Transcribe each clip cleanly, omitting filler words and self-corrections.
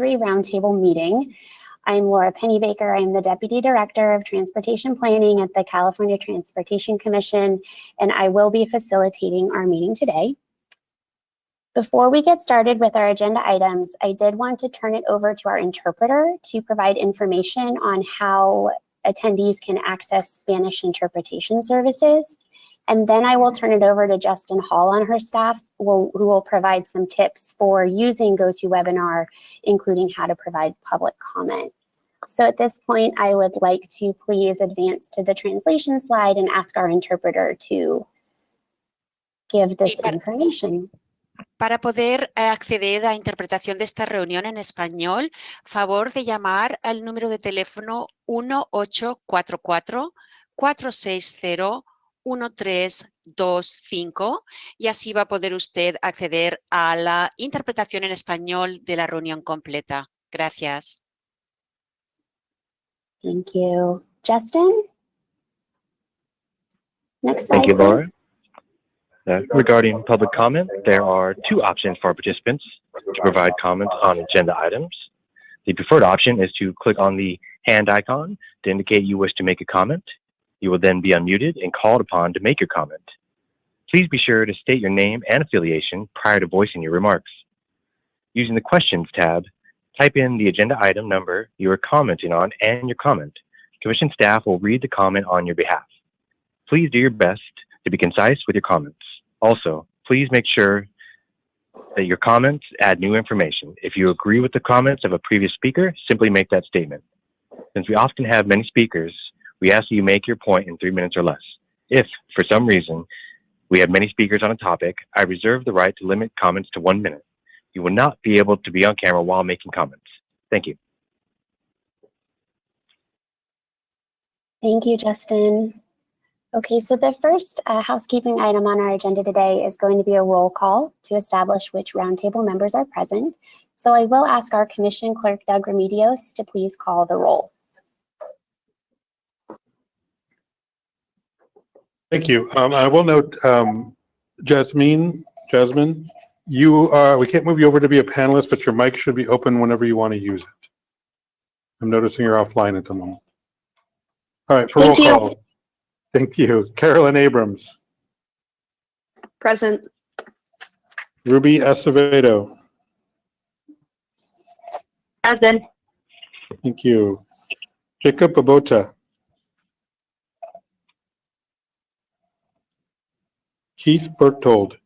Roundtable meeting. I'm Laura Pennybaker. I'm the Deputy Director of Transportation Planning at the California Transportation Commission, and I will be facilitating our meeting today. Before we get started with our agenda items, I did want to turn it over to our interpreter to provide information on how attendees can access Spanish interpretation services. And then I will turn it over to Justin Hall on her staff, who will provide some tips for using GoToWebinar, including how to provide public comment. So at this point, I would like to please advance to the translation slide and ask our interpreter to give this information. Para poder acceder a interpretación de esta reunión en español, favor de llamar al número de teléfono 1844-460-1325 y así va a poder usted acceder a la interpretación en español de la reunión completa. Gracias. Thank you. Justin? Next slide. Thank you, Laura. Regarding public comment, there are two options for participants to provide comments on agenda items. The preferred option is to click on the hand icon to indicate you wish to make a comment. You will then be unmuted and called upon to make your comment. Please be sure to state your name and affiliation prior to voicing your remarks. Using the Questions tab, type in the agenda item number you are commenting on and your comment. Commission staff will read the comment on your behalf. Please do your best to be concise with your comments. Also, please make sure that your comments add new information. If you agree with the comments of a previous speaker, simply make that statement. Since we often have many speakers, we ask that you make your point in 3 minutes or less. If, for some reason, we have many speakers on a topic, I reserve the right to limit comments to 1 minute. You will not be able to be on camera while making comments. Thank you. Thank you, Justin. Okay, so the first housekeeping item on our agenda today is going to be a roll call to establish which roundtable members are present. So I will ask our Commission Clerk, Doug Remedios, to please call the roll. Thank you. I will note, Jasmine, we can't move you over to be a panelist, but your mic should be open whenever you want to use it. I'm noticing you're offline at the moment. All right, for roll call. Thank you. Carolyn Abrams. Present. Ruby Acevedo. Present. Thank you. Jacob Abota. Keith Berthold.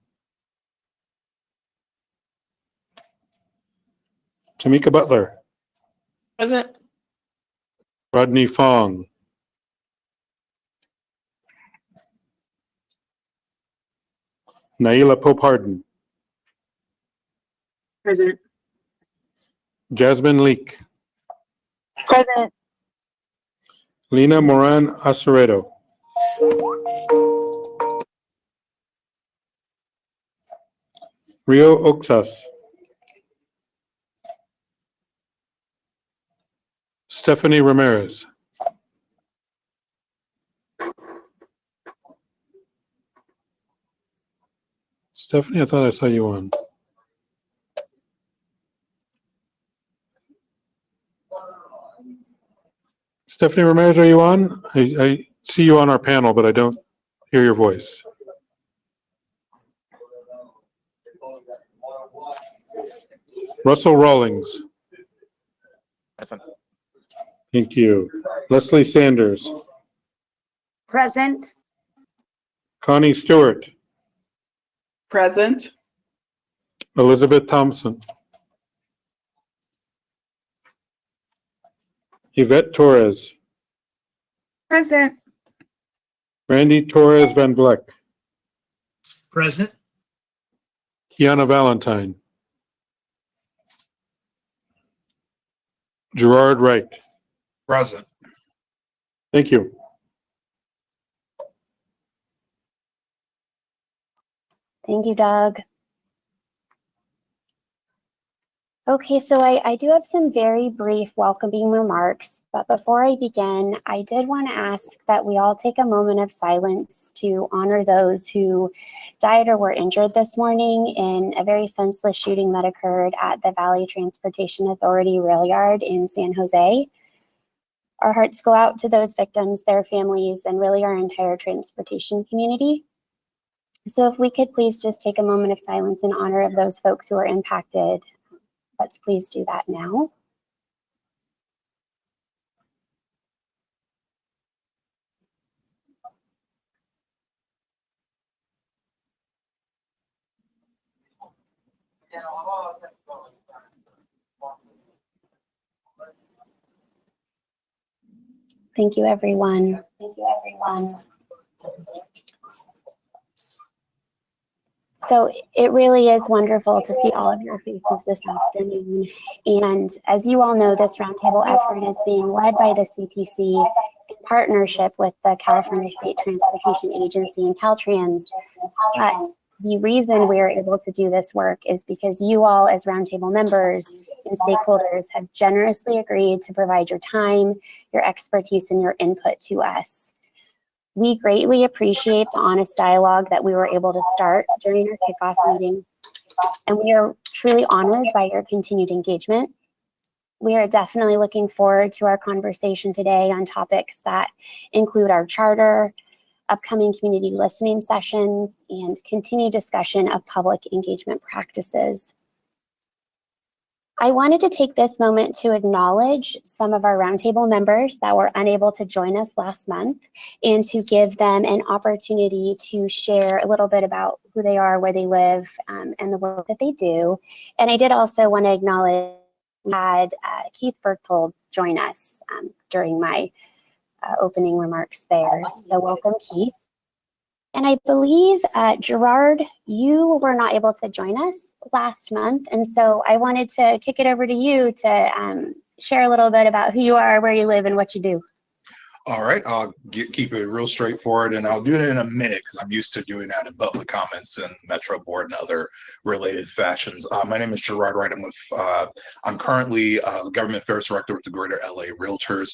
Tamika Butler. Present. Rodney Fong. Naila Pope Harden. Present. Jasmine Leak. Present. Lina Moran Aceredo. Rio Oxas. Stephanie Ramirez. Stephanie, I thought I saw you on. Stephanie Ramirez, are you on? I see you on our panel, but I don't hear your voice. Russell Rawlings. Present. Thank you. Leslie Sanders. Present. Connie Stewart. Present. Elizabeth Thompson. Yvette Torres. Present. Randy Torres Van Vleck. Present. Kiana Valentine. Gerald Wright. Present. Thank you. Thank you, Doug. Okay, so I do have some very brief welcoming remarks, but before I begin, I did want to ask that we all take a moment of silence to honor those who died or were injured this morning in a very senseless shooting that occurred at the Valley Transportation Authority rail yard in San Jose. Our hearts go out to those victims, their families, and really our entire transportation community. So if we could please just take a moment of silence in honor of those folks who are impacted. Let's please do that now. Thank you, everyone. Thank you, everyone. So it really is wonderful to see all of your faces this afternoon. And as you all know, this roundtable effort is being led by the CTC in partnership with the California State Transportation Agency and Caltrans. The reason we are able to do this work is because you all as roundtable members and stakeholders have generously agreed to provide your time, your expertise, and your input to us. We greatly appreciate the honest dialogue that we were able to start during our kickoff meeting, and we are truly honored by your continued engagement. We are definitely looking forward to our conversation today on topics that include our charter, upcoming community listening sessions, and continued discussion of public engagement practices. I wanted to take this moment to acknowledge some of our roundtable members that were unable to join us last month and to give them an opportunity to share a little bit about who they are, where they live, and the work that they do. And I did also want to acknowledge we had Keith Berthold join us during my opening remarks there. So welcome, Keith. And I believe, Gerard, you were not able to join us last month. And so I wanted to kick it over to you to share a little bit about who you are, where you live, and what you do. All right, I'll keep it real straightforward, and I'll do it in a minute because I'm used to doing that in public comments and Metro Board and other related fashions. My name is Gerald Wright. I'm currently the Government Affairs Director with the Greater LA Realtors.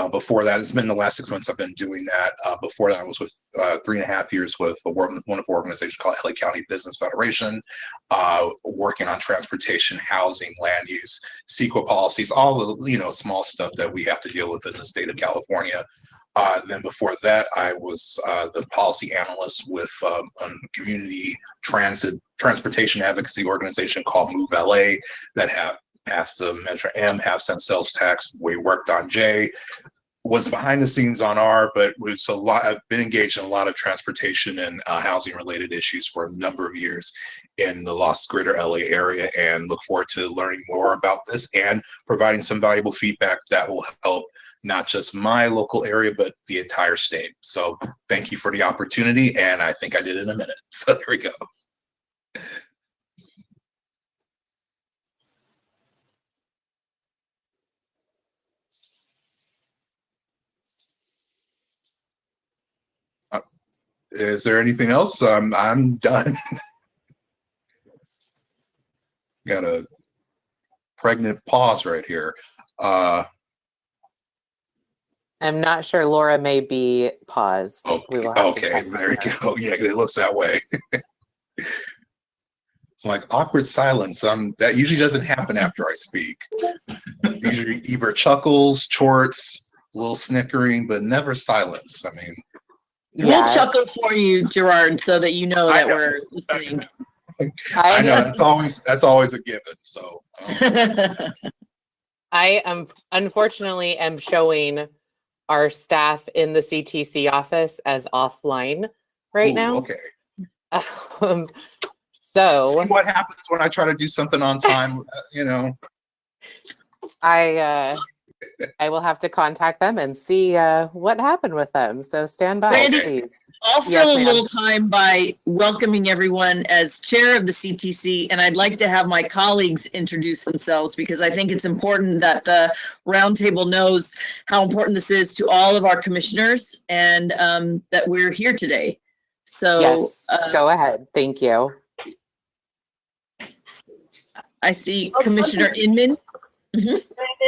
Before that, it's been the last 6 months I've been doing that. Before that, I was with 3.5 years with a wonderful organization called LA County Business Federation, working on transportation, housing, land use, CEQA policies, all the small stuff that we have to deal with in the state of California. Then before that, I was the policy analyst with a community transportation advocacy organization called Move LA that have passed the Measure M, half-cent sales tax. We worked on J, was behind the scenes on R, but was a lot. I've been engaged in a lot of transportation and housing related issues for a number of years in the Los Greater LA area, and look forward to learning more about this and providing some valuable feedback that will help not just my local area, but the entire state. So thank you for the opportunity, and I think I did it in a minute. So there we go. Is there anything else? I'm done. Got a pregnant pause right here. I'm not sure. Laura may be paused. Okay, there you go. Yeah, it looks that way. It's like awkward silence. That usually doesn't happen after I speak. Usually either chuckles, chorts, a little snickering, but never silence. I mean, We'll chuckle for you, Gerard, so that you know that we're listening. I know that's always a given. So I am unfortunately showing our staff in the CTC office as offline right now. Okay. So see what happens when I try to do something on time. I will have to contact them and see what happened with them. So stand by, Randy, please. I'll fill a little time by welcoming everyone as chair of the CTC, and I'd like to have my colleagues introduce themselves because I think it's important that the roundtable knows how important this is to all of our commissioners and that we're here today. So yes, go ahead. Thank you. I see Commissioner Inman.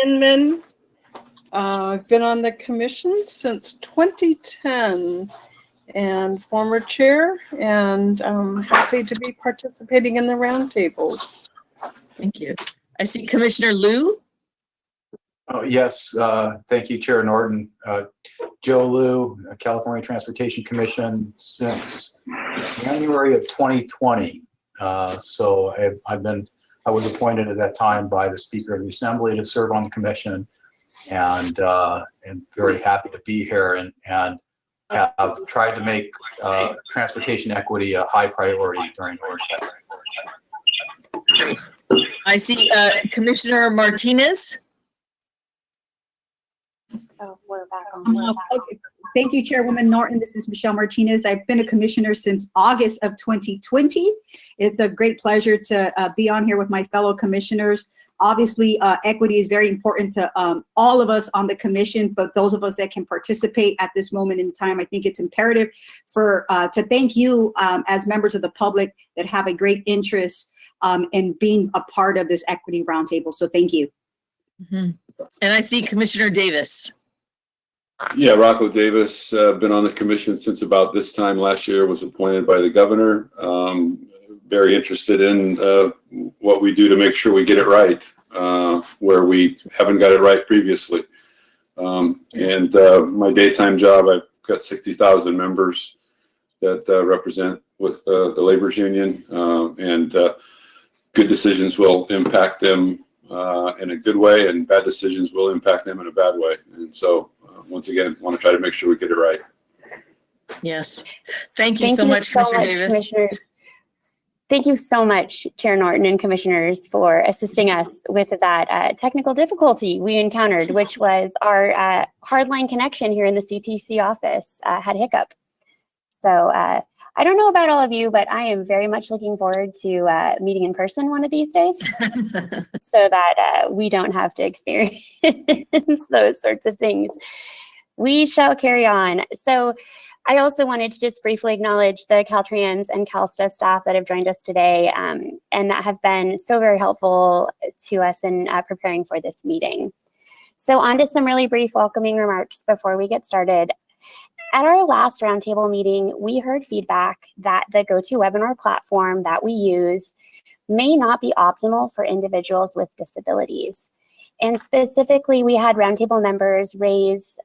Inman. I've been on the commission since 2010 and former chair, and I'm happy to be participating in the roundtables. Thank you. I see Commissioner Liu. Oh, yes, thank you, Chair Norton. Joe Liu, California Transportation Commission since January of 2020. So I was appointed at that time by the Speaker of the Assembly to serve on the commission, and am very happy to be here and have tried to make transportation equity a high priority during the work. I see Commissioner Martinez. Oh, we're back on. Okay. Thank you, Chairwoman Norton. This is Michelle Martinez. I've been a commissioner since August of 2020. It's a great pleasure to be on here with my fellow commissioners. Obviously, equity is very important to all of us on the commission, but those of us that can participate at this moment in time, I think it's imperative to thank you as members of the public that have a great interest in being a part of this equity roundtable. So thank you. Mm-hmm. And I see Commissioner Davis. Yeah, Rocco Davis, been on the commission since about this time last year, was appointed by the governor. Very interested in what we do to make sure we get it right, where we haven't got it right previously. And my daytime job, I've got 60,000 members that represent with the labor's union, and good decisions will impact them in a good way, and bad decisions will impact them in a bad way. And so once again, want to try to make sure we get it right. Yes. Thank you so much, Commissioner Davis. Commissioners. Thank you so much, Chair Norton and commissioners, for assisting us with that technical difficulty we encountered, which was our hardline connection here in the CTC office had hiccup. So I don't know about all of you, but I am very much looking forward to meeting in person one of these days so that we don't have to experience those sorts of things. We shall carry on. So I also wanted to just briefly acknowledge the Caltrans and CalSTA staff that have joined us today and that have been so very helpful to us in preparing for this meeting. So on to some really brief welcoming remarks before we get started. At our last roundtable meeting, we heard feedback that the GoToWebinar platform that we use may not be optimal for individuals with disabilities. And specifically, we had roundtable members raise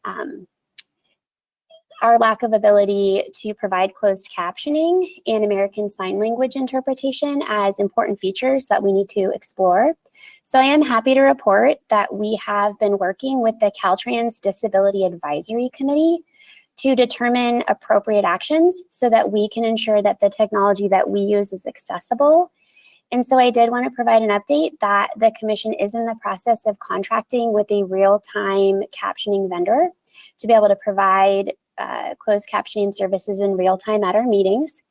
our lack of ability to provide closed captioning and American Sign Language interpretation as important features that we need to explore. So I am happy to report that we have been working with the Caltrans Disability Advisory Committee to determine appropriate actions so that we can ensure that the technology that we use is accessible. And so I did want to provide an update that the Commission is in the process of contracting with a real-time captioning vendor to be able to provide closed captioning services in real time at our meetings.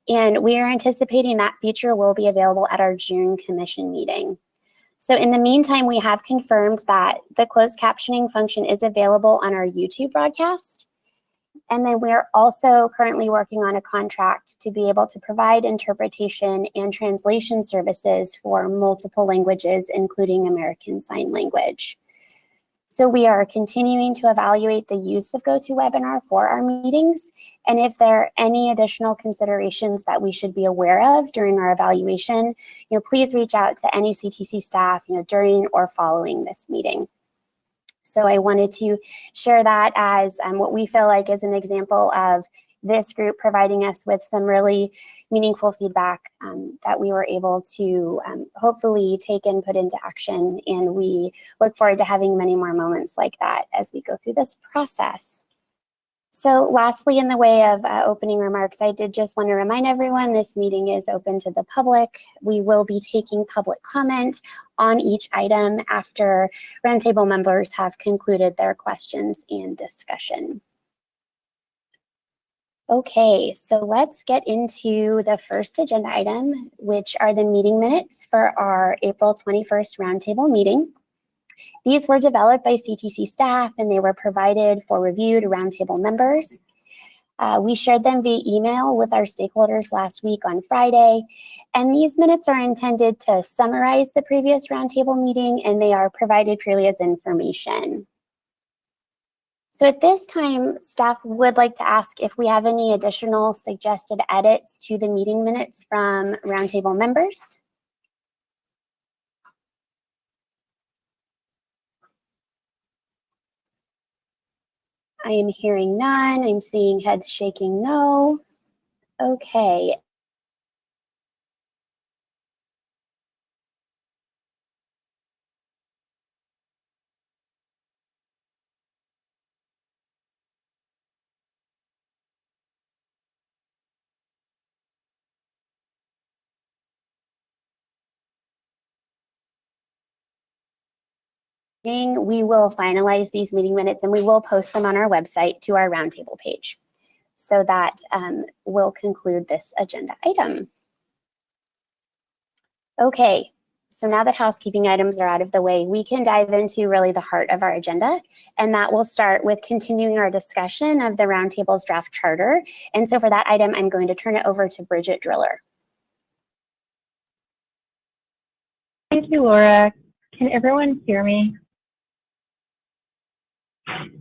And we are anticipating that feature will be available at our June Commission meeting. So in the meantime, we have confirmed that the closed captioning function is available on our YouTube broadcast. And then we're also currently working on a contract to be able to provide interpretation and translation services for multiple languages, including American Sign Language. So we are continuing to evaluate the use of GoToWebinar for our meetings. And if there are any additional considerations that we should be aware of during our evaluation, please reach out to any CTC staff, during or following this meeting. So I wanted to share that as what we feel like is an example of this group providing us with some really meaningful feedback that we were able to hopefully take and put into action. And we look forward to having many more moments like that as we go through this process. So lastly, in the way of opening remarks, I did just want to remind everyone this meeting is open to the public. We will be taking public comment on each item after roundtable members have concluded their questions and discussion. Okay, so let's get into the first agenda item, which are the meeting minutes for our April 21st roundtable meeting. These were developed by CTC staff and they were provided for review to roundtable members. We shared them via email with our stakeholders last week on Friday, and these minutes are intended to summarize the previous roundtable meeting, and they are provided purely as information. So at this time, staff would like to ask if we have any additional suggested edits to the meeting minutes from roundtable members. I am hearing none. I'm seeing heads shaking no. Okay. We will finalize these meeting minutes and we will post them on our website to our roundtable page. So that will conclude this agenda item. Okay, so now that housekeeping items are out of the way, we can dive into really the heart of our agenda, and that will start with continuing our discussion of the roundtable's draft charter. And so for that item, I'm going to turn it over to Bridgette Driller. Thank you, Laura. Can everyone hear me?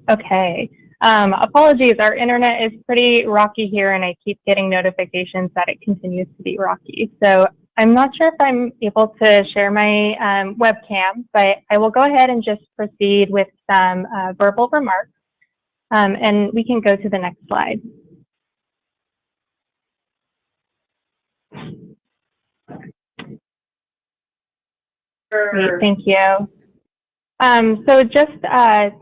Okay. Apologies, our internet is pretty rocky here and I keep getting notifications that it continues to be rocky. So I'm not sure if I'm able to share my webcam, but I will go ahead and just proceed with some verbal remarks, and we can go to the next slide. Great, thank you. So just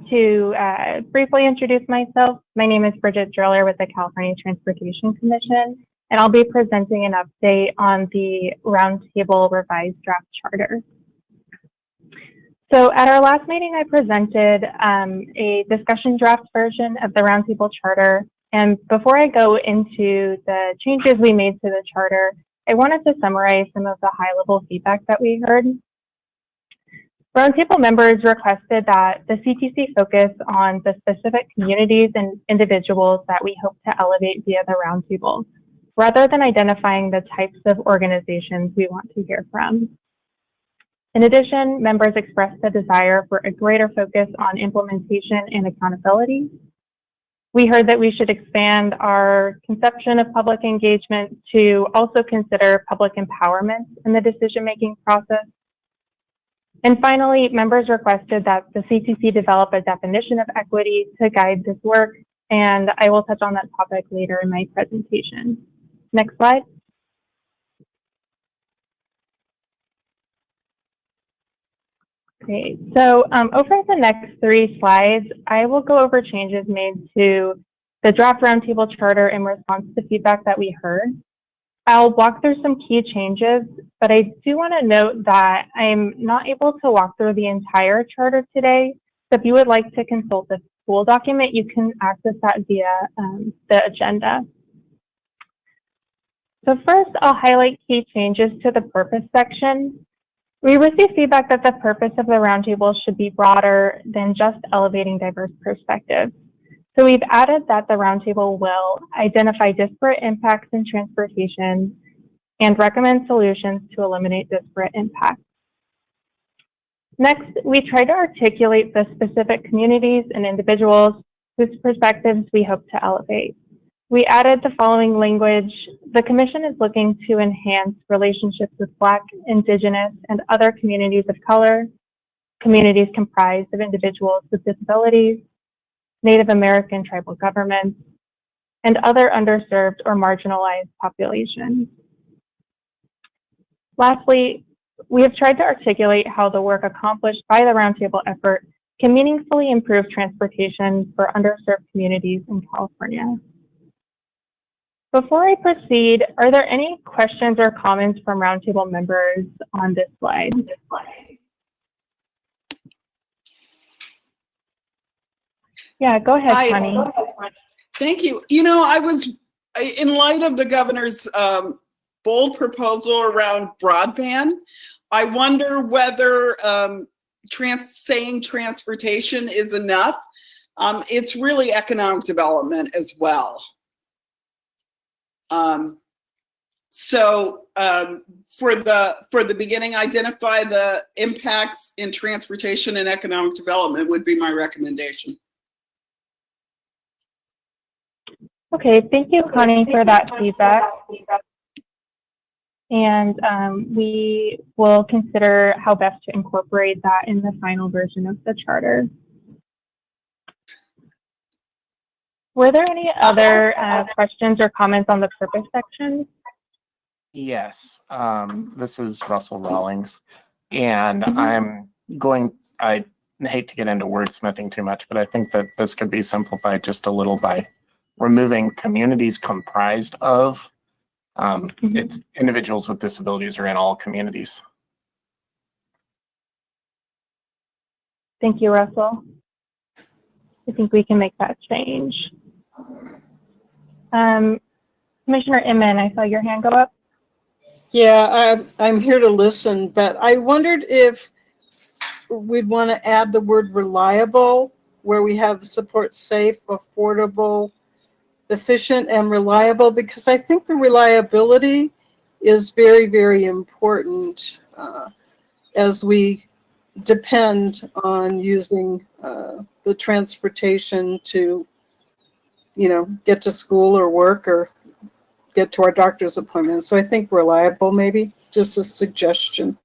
to briefly introduce myself, my name is Bridgette Driller with the California Transportation Commission, and I'll be presenting an update on the Roundtable Revised Draft Charter. So at our last meeting, I presented a discussion draft version of the Roundtable Charter, and before I go into the changes we made to the charter, I wanted to summarize some of the high-level feedback that we heard. Roundtable members requested that the CTC focus on the specific communities and individuals that we hope to elevate via the Roundtable, rather than identifying the types of organizations we want to hear from. In addition, members expressed a desire for a greater focus on implementation and accountability. We heard that we should expand our conception of public engagement to also consider public empowerment in the decision-making process. And finally, members requested that the CTC develop a definition of equity to guide this work, and I will touch on that topic later in my presentation. Next slide. Great. So over the next 3 slides, I will go over changes made to the draft Roundtable Charter in response to feedback that we heard. I'll walk through some key changes, but I do want to note that I'm not able to walk through the entire charter today. So if you would like to consult the full document, you can access that via the agenda. So first, I'll highlight key changes to the purpose section. We received feedback that the purpose of the Roundtable should be broader than just elevating diverse perspectives. So we've added that the Roundtable will identify disparate impacts in transportation and recommend solutions to eliminate disparate impacts. Next, we try to articulate the specific communities and individuals whose perspectives we hope to elevate. We added the following language: the Commission is looking to enhance relationships with Black, Indigenous, and other communities of color, communities comprised of individuals with disabilities, Native American tribal governments, and other underserved or marginalized populations. Lastly, we have tried to articulate how the work accomplished by the Roundtable effort can meaningfully improve transportation for underserved communities in California. Before I proceed, are there any questions or comments from Roundtable members on this slide? Yeah, go ahead, Connie. Thank you. You know, I was, in light of the governor's bold proposal around broadband, I wonder whether saying transportation is enough. It's really economic development as well. For the beginning, identify the impacts in transportation and economic development would be my recommendation. Okay, thank you, Connie, for that feedback. And we will consider how best to incorporate that in the final version of the charter. Were there any other questions or comments on the purpose section? Yes, this is Russell Rawlings, and I hate to get into wordsmithing too much, but I think that this could be simplified just a little by removing communities comprised of. It's individuals with disabilities are in all communities. Thank you, Russell. I think we can make that change. Commissioner Inman, I saw your hand go up. Yeah, I'm here to listen, but I wondered if we'd want to add the word reliable, where we have support safe, affordable, efficient, and reliable, because I think the reliability is very, very important as we depend on using the transportation to, get to school or work or get to our doctor's appointments. So I think reliable, maybe, just a suggestion.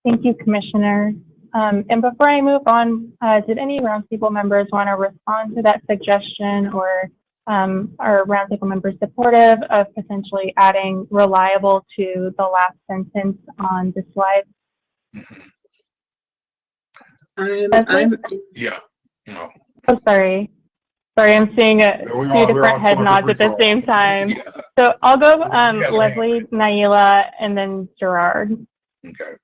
Thank you, Commissioner. And before I move on, did any roundtable members want to respond to that suggestion, or are roundtable members supportive of potentially adding reliable to the last sentence on the slide? Yeah. No. Oh, sorry, I'm seeing a few different head nods at the same time. Yeah. So I'll go Leslie, Naila, and then Gerard. Okay.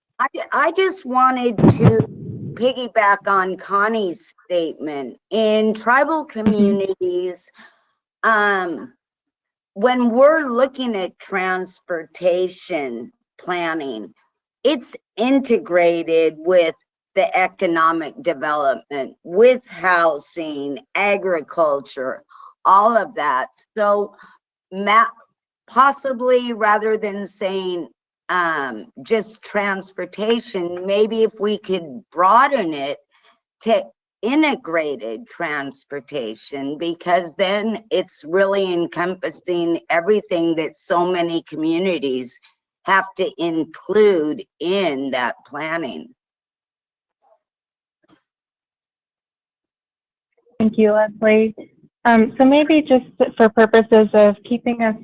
I just wanted to piggyback on Connie's statement. In tribal communities, when we're looking at transportation planning, it's integrated with the economic development, with housing, agriculture, all of that. So possibly rather than saying just transportation, maybe if we could broaden it to integrated transportation, because then it's really encompassing everything that so many communities have to include in that planning. Thank you, Leslie. So maybe just for purposes of keeping us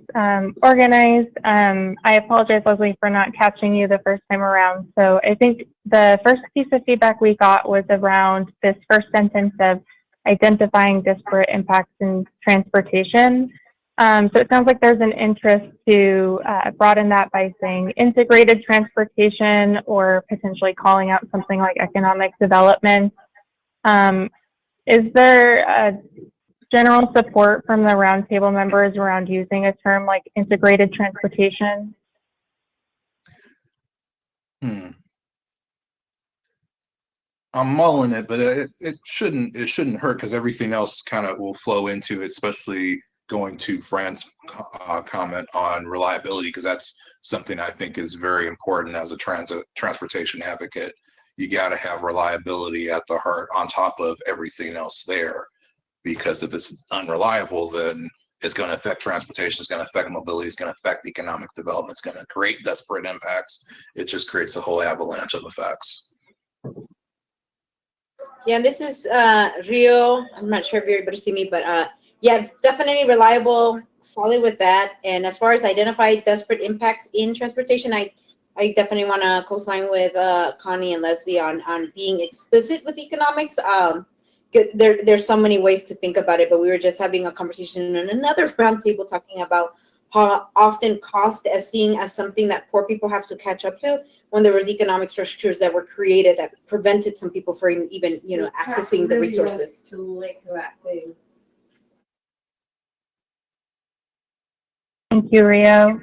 organized, I apologize, Leslie, for not catching you the first time around. So I think the first piece of feedback we got was around this first sentence of identifying disparate impacts in transportation. So it sounds like there's an interest to broaden that by saying integrated transportation, or potentially calling out something like economic development. Is there general support from the roundtable members around using a term like integrated transportation? I'm mulling it, but it shouldn't hurt, because everything else kind of will flow into it, especially going to Fran's comment on reliability, because that's something I think is very important as a transportation advocate. You got to have reliability at the heart on top of everything else there, because if it's unreliable, then it's going to affect transportation, it's going to affect mobility, it's going to affect economic development, it's going to create disparate impacts. It just creates a whole avalanche of effects. Yeah, and this is Rio. I'm not sure if you're able to see me, but yeah, definitely reliable, solid with that. And as far as identify disparate impacts in transportation, I definitely want to co-sign with Connie and Leslie on being explicit with economics. There's so many ways to think about it, but we were just having a conversation in another roundtable talking about how often cost is seen as something that poor people have to catch up to, when there was economic structures that were created that prevented some people from even accessing the resources. To link that thing. Thank you, Rio.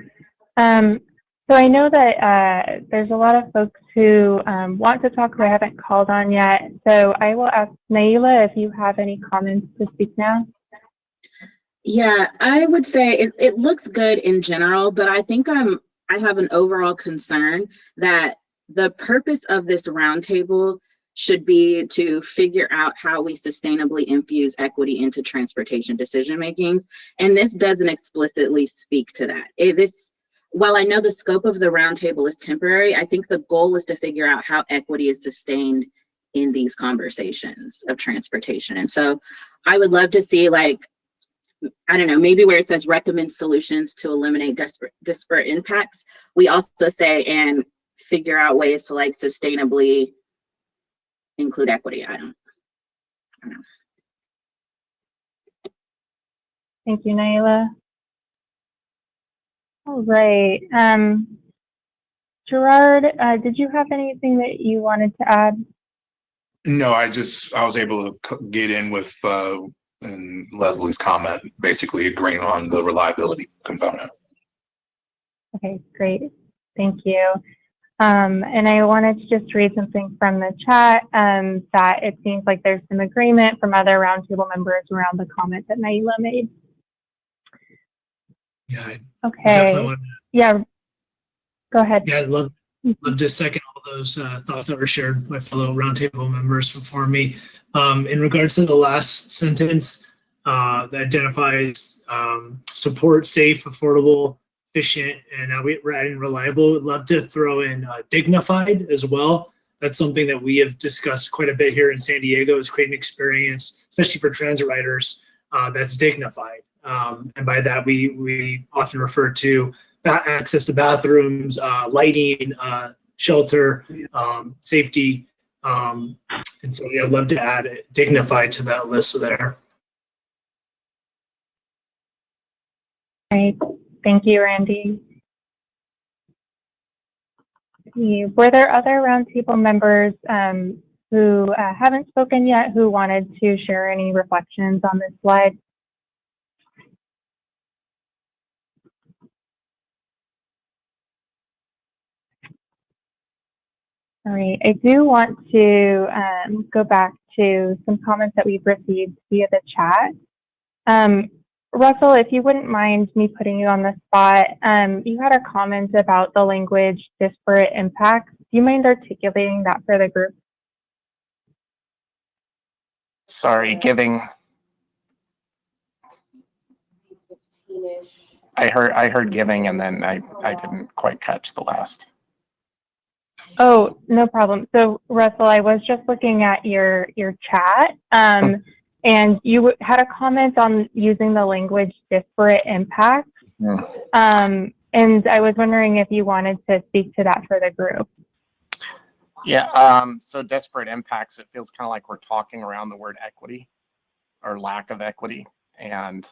So I know that there's a lot of folks who want to talk who I haven't called on yet. So I will ask Naila if you have any comments to speak now. Yeah, I would say it looks good in general, but I think I have an overall concern that the purpose of this roundtable should be to figure out how we sustainably infuse equity into transportation decision makings. And this doesn't explicitly speak to that. While I know the scope of the roundtable is temporary, I think the goal is to figure out how equity is sustained in these conversations of transportation. And so I would love to see, like, I don't know, maybe where it says recommend solutions to eliminate disparate impacts, we also say and figure out ways to like sustainably include equity. I don't know. Thank you, Naila. All right. Gerard, did you have anything that you wanted to add? No, I was able to get in with and Leslie's comment, basically agreeing on the reliability component. Okay, great. Thank you. And I wanted to just read something from the chat that it seems like there's some agreement from other roundtable members around the comment that Naila made. Yeah. Okay. Yeah. Go ahead. Yeah, I'd love to second all those thoughts that were shared by fellow roundtable members before me. In regards to the last sentence that identifies support safe, affordable, efficient, and now we're adding reliable. I'd love to throw in dignified as well. That's something that we have discussed quite a bit here in San Diego, is creating an experience, especially for transit riders, that's dignified. And by that, we often refer to access to bathrooms, lighting, shelter, safety. And so yeah, I'd love to add dignified to that list there. Great. Thank you, Randy. Were there other roundtable members who haven't spoken yet who wanted to share any reflections on this slide? All right, I do want to go back to some comments that we've received via the chat. Russell, if you wouldn't mind me putting you on the spot, you had a comment about the language disparate impacts. Do you mind articulating that for the group? Sorry, giving. I heard giving, and then I didn't quite catch the last. Oh, no problem. So Russell, I was just looking at your chat, and you had a comment on using the language disparate impacts. And I was wondering if you wanted to speak to that for the group. Yeah, so disparate impacts, it feels kind of like we're talking around the word equity or lack of equity, and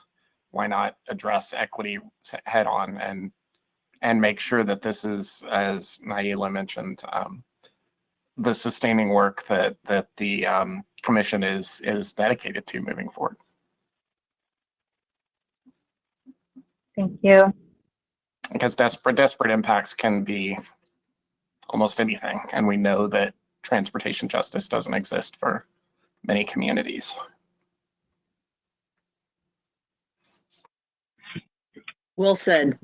why not address equity head on and make sure that this is, as Naila mentioned, the sustaining work that the commission is dedicated to moving forward. Thank you. Because disparate impacts can be almost anything, and we know that transportation justice doesn't exist for many communities. Well said.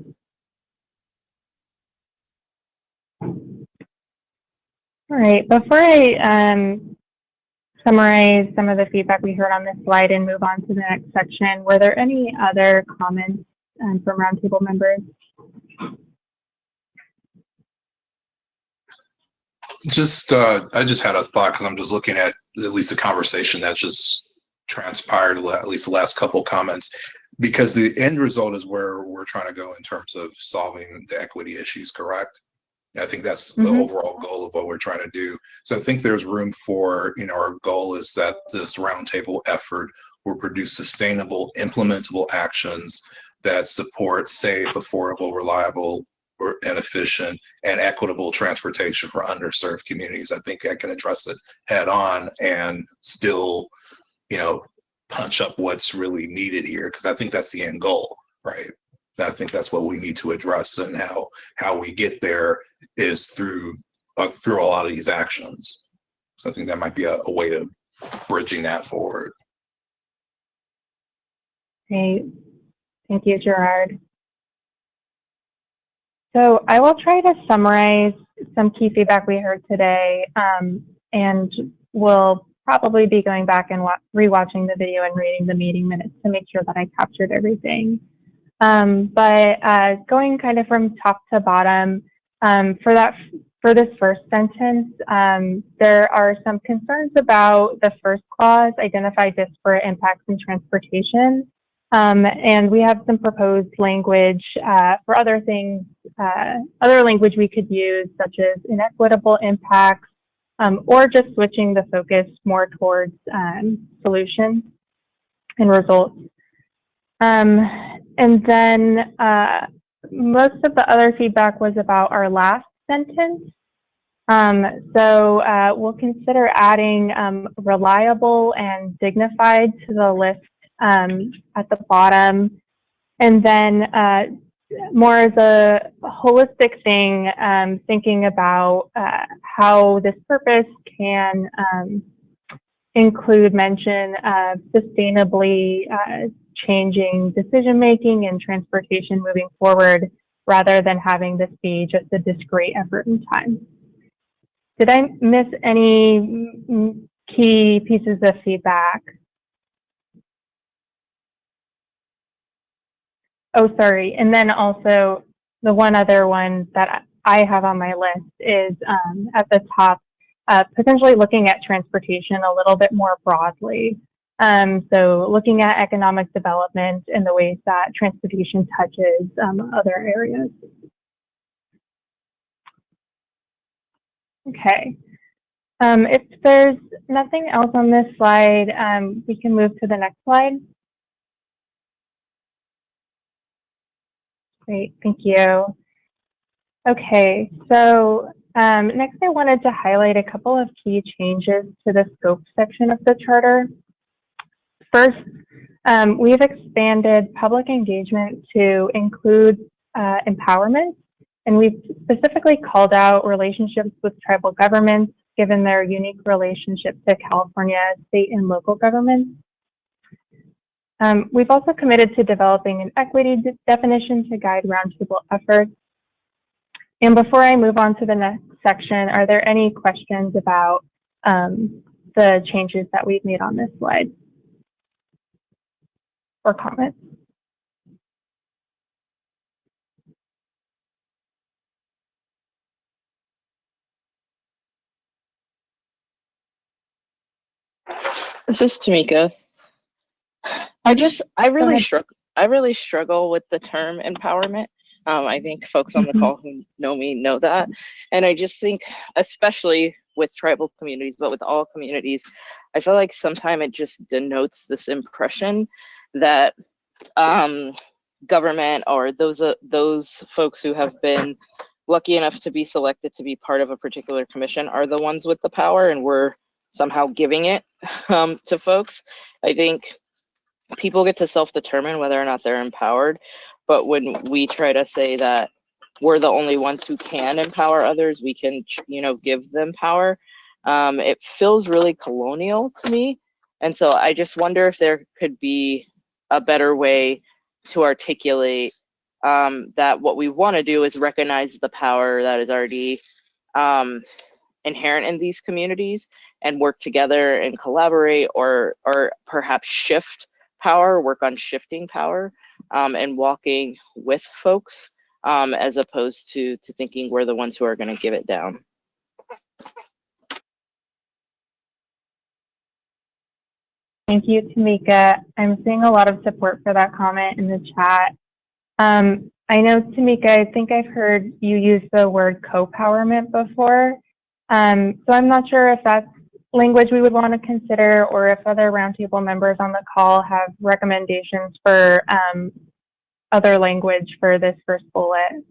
All right, before I summarize some of the feedback we heard on this slide and move on to the next section, were there any other comments from roundtable members? I just had a thought, because I'm just looking at least the conversation that's just transpired, at least the last couple of comments, because the end result is where we're trying to go in terms of solving the equity issues, correct? I think that's the overall goal of what we're trying to do. So I think there's room for, our goal is that this roundtable effort will produce sustainable, implementable actions that support safe, affordable, reliable, and efficient and equitable transportation for underserved communities. I think I can address it head on and still, punch up what's really needed here, because I think that's the end goal, right? I think that's what we need to address, and how we get there is through a lot of these actions. So I think that might be a way of bridging that forward. Great. Thank you, Gerard. So I will try to summarize some key feedback we heard today, and we'll probably be going back and rewatching the video and reading the meeting minutes to make sure that I captured everything. But going kind of from top to bottom, for this first sentence, there are some concerns about the first clause, identify disparate impacts in transportation. And we have some proposed language for other things, other language we could use, such as inequitable impacts, or just switching the focus more towards solutions and results. And then most of the other feedback was about our last sentence. So we'll consider adding reliable and dignified to the list at the bottom. And then more as a holistic thing, thinking about how this purpose can include mention of sustainably changing decision-making and transportation moving forward, rather than having this be just a discrete effort in time. Did I miss any key pieces of feedback? Oh, sorry. And then also the one other one that I have on my list is at the top, potentially looking at transportation a little bit more broadly. So looking at economic development and the ways that transportation touches other areas. Okay. If there's nothing else on this slide, we can move to the next slide. Great, thank you. Okay, so next I wanted to highlight a couple of key changes to the scope section of the charter. First, we've expanded public engagement to include empowerment, and we've specifically called out relationships with tribal governments, given their unique relationship to California state and local governments. We've also committed to developing an equity definition to guide roundtable efforts. And before I move on to the next section, are there any questions about the changes that we've made on this slide? Or comments? This is Tamika. I really struggle with the term empowerment. I think folks on the call who know me know that. And I just think, especially with tribal communities, but with all communities, I feel like sometimes it just denotes this impression that government or those folks who have been lucky enough to be selected to be part of a particular commission are the ones with the power, and we're somehow giving it to folks. I think people get to self-determine whether or not they're empowered, but when we try to say that we're the only ones who can empower others, we can, give them power, it feels really colonial to me. And so I just wonder if there could be a better way to articulate that what we want to do is recognize the power that is already inherent in these communities and work together and collaborate, or perhaps shift power, work on shifting power, and walking with folks, as opposed to thinking we're the ones who are going to give it down. Thank you, Tamika. I'm seeing a lot of support for that comment in the chat. I know, Tamika, I think I've heard you use the word co-powerment before. So I'm not sure if that's language we would want to consider, or if other roundtable members on the call have recommendations for other language for this first bullet.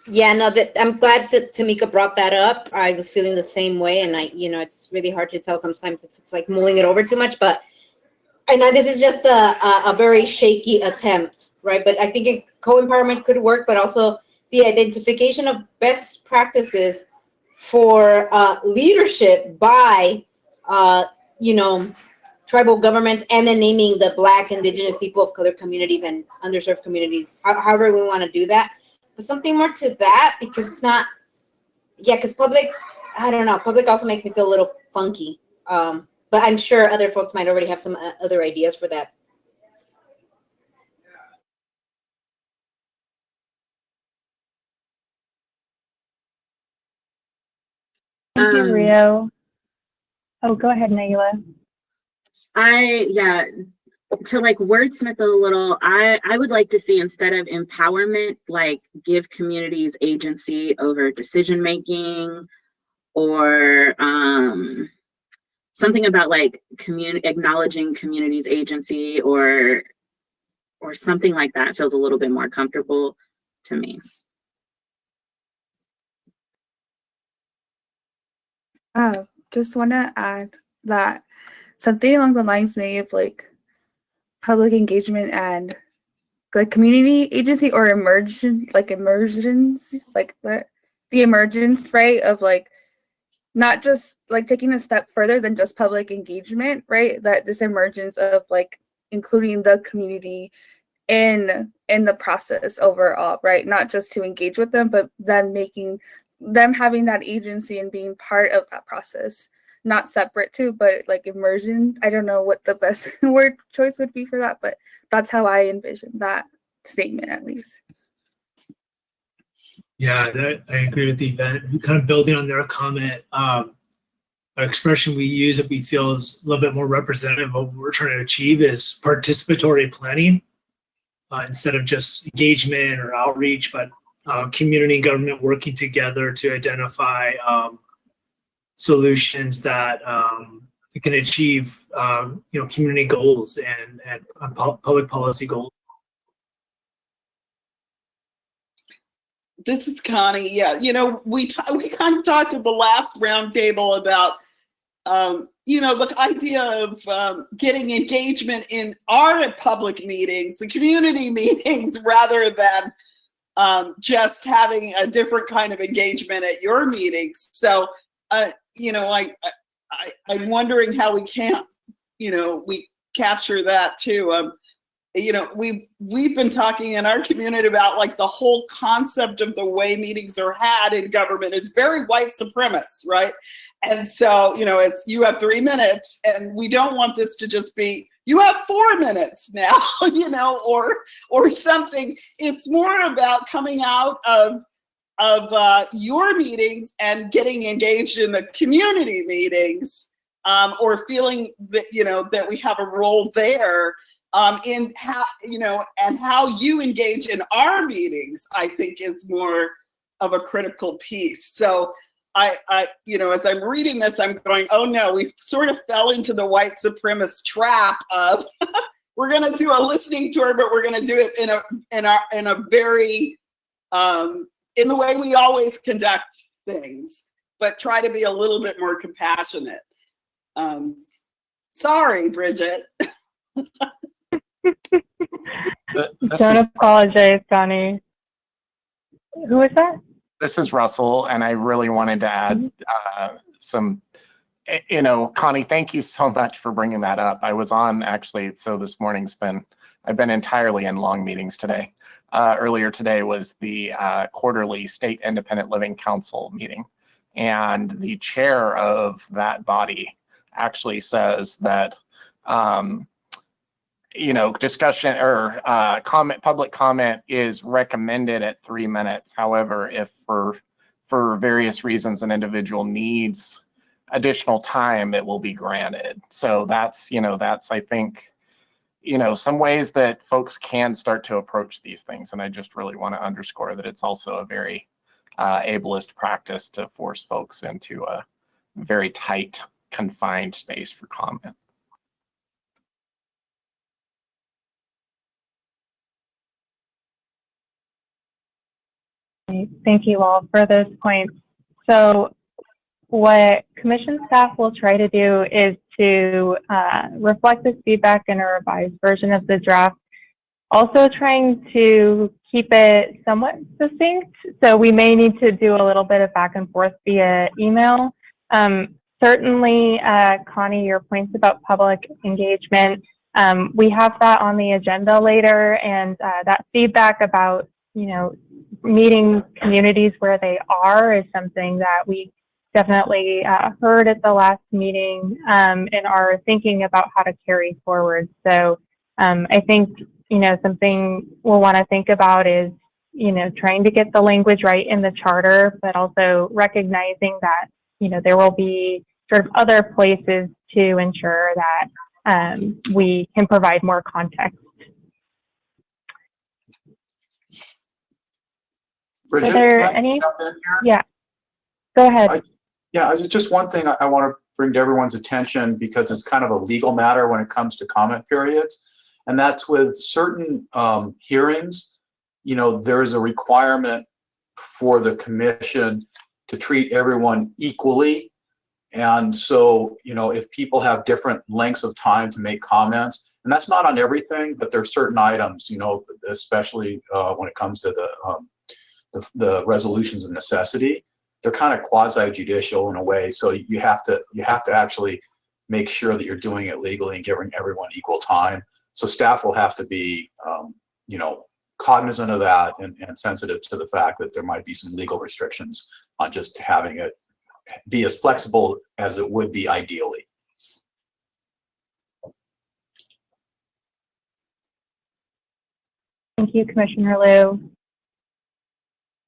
Yeah, no, I'm glad that Tamika brought that up. I was feeling the same way, and it's really hard to tell sometimes if it's like mulling it over too much, but I know this is just a very shaky attempt, right? But I think co-empowerment could work, but also the identification of best practices for leadership by, you know, tribal governments, and then naming the Black, Indigenous, people of color communities and underserved communities, however we want to do that. But something more to that, because it's not, yeah, because public, I don't know, public also makes me feel a little funky. But I'm sure other folks might already have some other ideas for that. Thank you, Rio. Oh, go ahead, Naila. Yeah, to like wordsmith a little, I would like to see, instead of empowerment, like give communities agency over decision making, or something about like acknowledging communities' agency, or something like that feels a little bit more comfortable to me. Just want to add that something along the lines maybe of like public engagement and like community agency, or emergence, like the emergence, right, of like not just like taking a step further than just public engagement, right, that this emergence of like including the community in the process overall, right, not just to engage with them, but then making them having that agency and being part of that process, not separate to, but like immersion. I don't know what the best word choice would be for that, but that's how I envision that statement, at least. Yeah, I agree with the event. Kind of building on their comment, an expression we use that we feel is a little bit more representative of what we're trying to achieve is participatory planning, instead of just engagement or outreach, but community and government working together to identify solutions that can achieve community goals and public policy goals. This is Connie. Yeah, you know, we kind of talked at the last roundtable about, you know, the idea of getting engagement in our public meetings, the community meetings, rather than just having a different kind of engagement at your meetings. So, you know, I'm wondering how we can't, you know, we capture that too. You know, we've been talking in our community about like the whole concept of the way meetings are had in government is very white supremacist, right? And so, you know, it's you have 3 minutes, and we don't want this to just be you have 4 minutes now, you know, or something. It's more about coming out of your meetings and getting engaged in the community meetings, or feeling that, you know, that we have a role there. In how, you know, and how you engage in our meetings, I think is more of a critical piece. So I, you know, as I'm reading this, I'm going, oh no, we sort of fell into the white supremacist trap of we're going to do a listening tour, but we're going to do it in a very, in the way we always conduct things, but try to be a little bit more compassionate. Sorry, Bridgette. Don't apologize, Connie. Who is that? This is Russell, and I really wanted to add some, you know, Connie, thank you so much for bringing that up. I was on actually, so this morning's I've been entirely in long meetings today. Earlier today was the quarterly State Independent Living Council meeting, and the chair of that body actually says that you know, discussion or public comment is recommended at 3 minutes. However, if for various reasons an individual needs additional time, it will be granted. So that's, you know, that's, I think, you know, some ways that folks can start to approach these things. And I just really want to underscore that it's also a very ableist practice to force folks into a very tight, confined space for comment. Thank you all for those points. So what commission staff will try to do is to reflect this feedback in a revised version of the draft, also trying to keep it somewhat succinct, so we may need to do a little bit of back and forth via email. Certainly, Connie, your points about public engagement, we have that on the agenda later, and that feedback about, you know, meeting communities where they are is something that we definitely heard at the last meeting and are thinking about how to carry forward. So I think, you know, something we'll want to think about is, you know, trying to get the language right in the charter, but also recognizing that, you know, there will be sort of other places to ensure that we can provide more context. Bridgette, Are there can I any? jump in here? Yeah, go ahead. Yeah, just one thing I want to bring to everyone's attention, because it's kind of a legal matter when it comes to comment periods. And that's with certain hearings, you know, there's a requirement for the commission to treat everyone equally. And so, you know, if people have different lengths of time to make comments, and that's not on everything, but there are certain items, you know, especially when it comes to the resolutions of necessity, they're kind of quasi-judicial in a way. So you have to actually make sure that you're doing it legally and giving everyone equal time. So staff will have to be, you know, cognizant of that and sensitive to the fact that there might be some legal restrictions on just having it be as flexible as it would be ideally. Thank you, Commissioner Liu.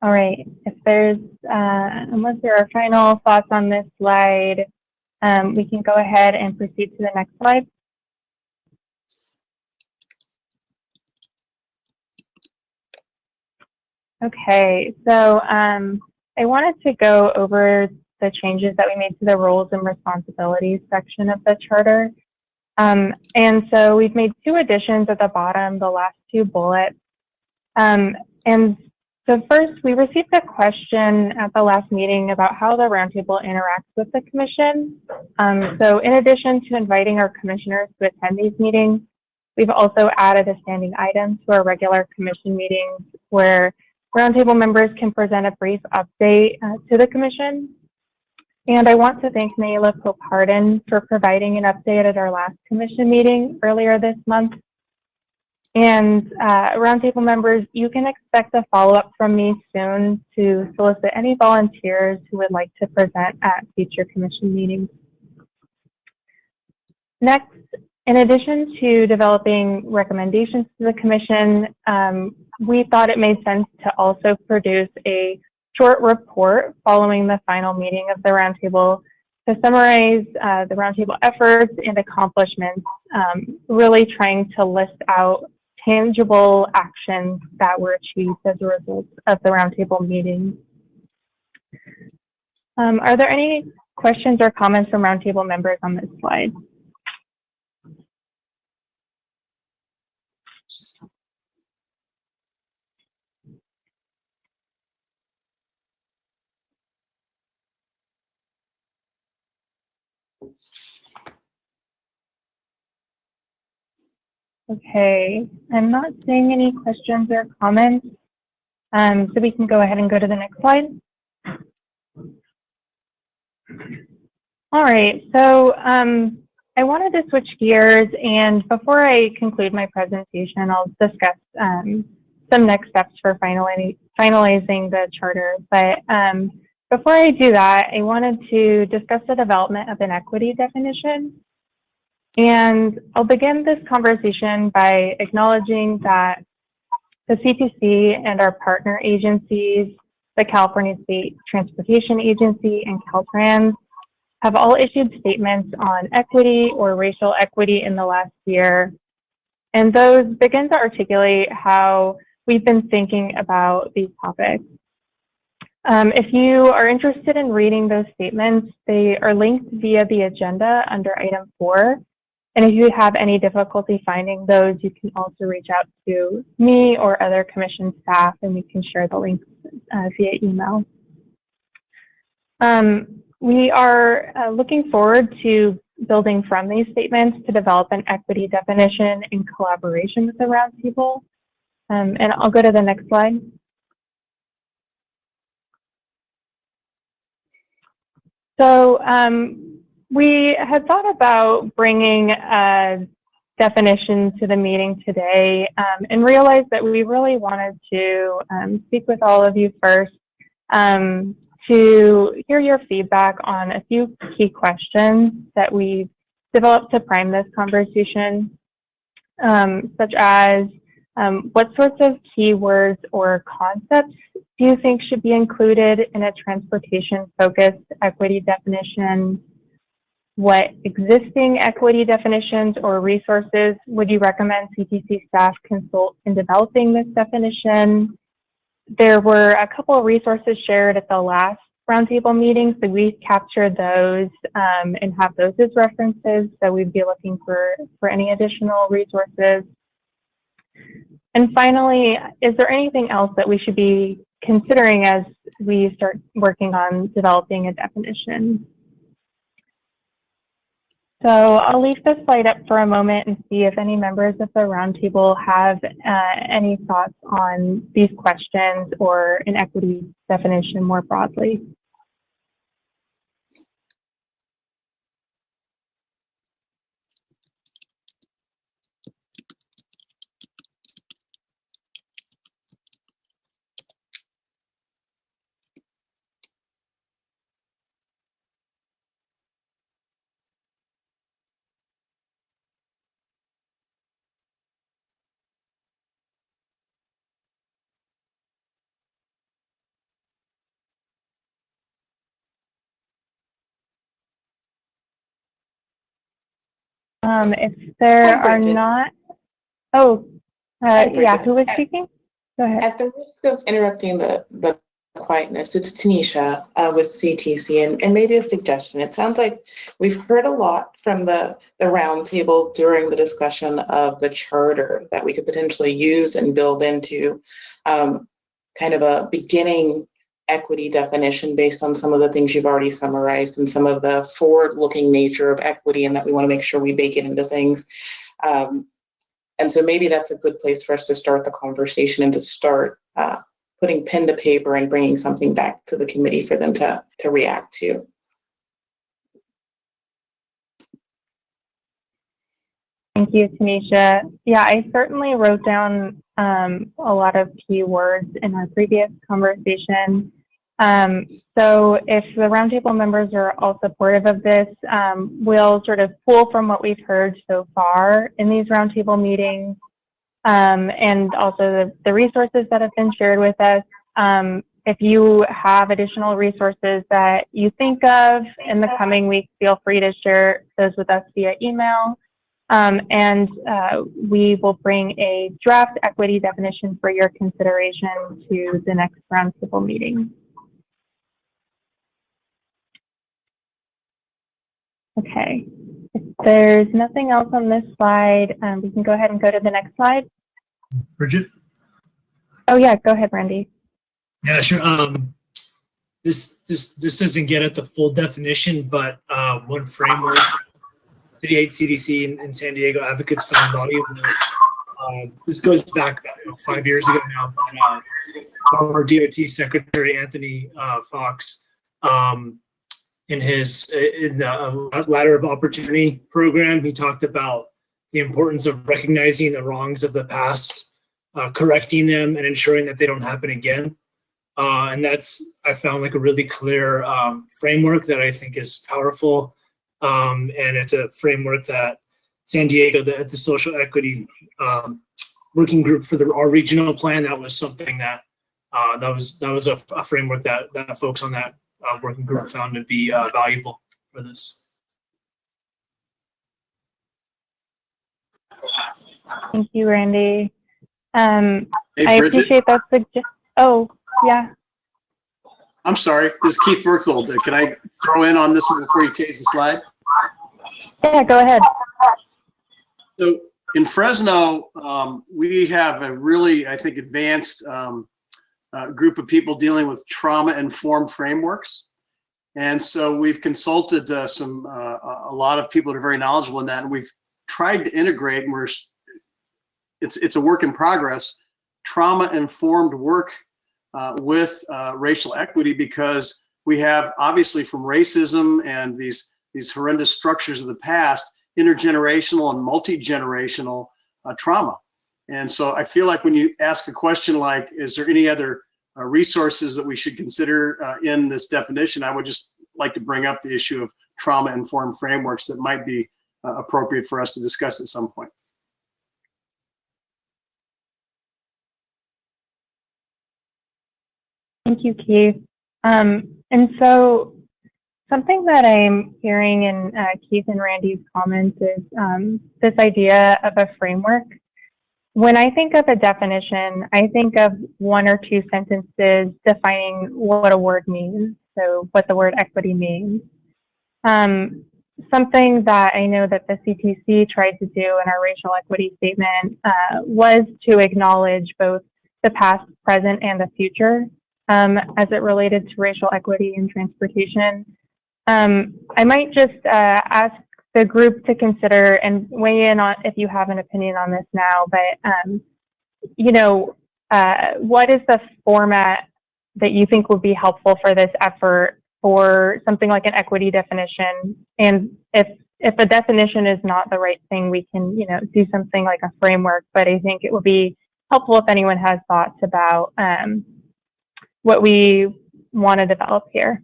All right, if there's, unless there are final thoughts on this slide, we can go ahead and proceed to the next slide. Okay, so I wanted to go over the changes that we made to the roles and responsibilities section of the charter. And so we've made two additions at the bottom, the last two bullets. And so first, we received a question at the last meeting about how the roundtable interacts with the commission. So in addition to inviting our commissioners to attend these meetings, we've also added a standing item to our regular commission meetings where roundtable members can present a brief update to the commission. And I want to thank Naila Pope-Hardin for providing an update at our last commission meeting earlier this month. And roundtable members, you can expect a follow-up from me soon to solicit any volunteers who would like to present at future commission meetings. Next, in addition to developing recommendations to the commission, we thought it made sense to also produce a short report following the final meeting of the roundtable to summarize the roundtable efforts and accomplishments, really trying to list out tangible actions that were achieved as a result of the roundtable meeting. Are there any questions or comments from roundtable members on this slide? Okay, I'm not seeing any questions or comments, so we can go ahead and go to the next slide. All right, so I wanted to switch gears, and before I conclude my presentation, I'll discuss some next steps for finalizing the charter. But before I do that, I wanted to discuss the development of an equity definition. And I'll begin this conversation by acknowledging that the CTC and our partner agencies, the California State Transportation Agency and Caltrans, have all issued statements on equity or racial equity in the last year. And those begin to articulate how we've been thinking about these topics. If you are interested in reading those statements, they are linked via the agenda under item 4. And if you have any difficulty finding those, you can also reach out to me or other commission staff, and we can share the links via email. We are looking forward to building from these statements to develop an equity definition in collaboration with the roundtable. And I'll go to the next slide. So we had thought about bringing a definition to the meeting today and realized that we really wanted to speak with all of you first to hear your feedback on a few key questions that we've developed to prime this conversation, such as what sorts of keywords or concepts do you think should be included in a transportation-focused equity definition? What existing equity definitions or resources would you recommend CTC staff consult in developing this definition? There were a couple of resources shared at the last roundtable meeting, so we captured those and have those as references, so we'd be looking for any additional resources. And finally, is there anything else that we should be considering as we start working on developing a definition? So I'll leave this slide up for a moment and see if any members of the roundtable have any thoughts on these questions or an equity definition more broadly. If there are not, yeah, who was speaking? Go ahead. At the risk of interrupting the quietness, it's Tanisha with CTC, and maybe a suggestion. It sounds like we've heard a lot from the roundtable during the discussion of the charter that we could potentially use and build into kind of a beginning equity definition based on some of the things you've already summarized and some of the forward-looking nature of equity, and that we want to make sure we bake it into things. And so maybe that's a good place for us to start the conversation and to start putting pen to paper and bringing something back to the committee for them to react to. Thank you, Tanisha. Yeah, I certainly wrote down a lot of key words in our previous conversation. So if the roundtable members are all supportive of this, we'll sort of pull from what we've heard so far in these roundtable meetings and also the resources that have been shared with us. If you have additional resources that you think of in the coming weeks, feel free to share those with us via email. And we will bring a draft equity definition for your consideration to the next roundtable meeting. Okay, if there's nothing else on this slide, we can go ahead and go to the next slide. Bridgette? Oh yeah, go ahead, Randy. Yeah, sure. This doesn't get at the full definition, but one framework City 8 CDC and San Diego advocates found valuable. This goes back about 5 years ago now. Former DOT Secretary Anthony Fox, in the Ladder of Opportunity program, he talked about the importance of recognizing the wrongs of the past, correcting them, and ensuring that they don't happen again. And that's, I found, like a really clear framework that I think is powerful. And it's a framework that San Diego, the social equity working group for our regional plan, that was something that that was a framework that folks on that working group found to be valuable for this. Thank you, Randy. Hey, I Bridgette? appreciate that suggestion. Oh, yeah. I'm sorry, this is Keith Berthold. Can I throw in on this one before you change the slide? Yeah, go ahead. So in Fresno, we have a really, I think, advanced group of people dealing with trauma-informed frameworks. And so we've consulted a lot of people that are very knowledgeable in that, and we've tried to integrate, and it's a work in progress, trauma-informed work with racial equity, because we have, obviously, from racism and these horrendous structures of the past, intergenerational and multi-generational trauma. And so I feel like when you ask a question like, is there any other resources that we should consider in this definition, I would just like to bring up the issue of trauma-informed frameworks that might be appropriate for us to discuss at some point. Thank you, Keith. And so something that I'm hearing in Keith and Randy's comments is this idea of a framework. When I think of a definition, I think of 1 or 2 sentences defining what a word means, so what the word equity means. Something that I know that the CTC tried to do in our racial equity statement was to acknowledge both the past, present, and the future as it related to racial equity in transportation. I might just ask the group to consider and weigh in on if you have an opinion on this now, but you know, what is the format that you think would be helpful for this effort for something like an equity definition? And if a definition is not the right thing, we can, you know, do something like a framework, but I think it would be helpful if anyone has thoughts about what we want to develop here.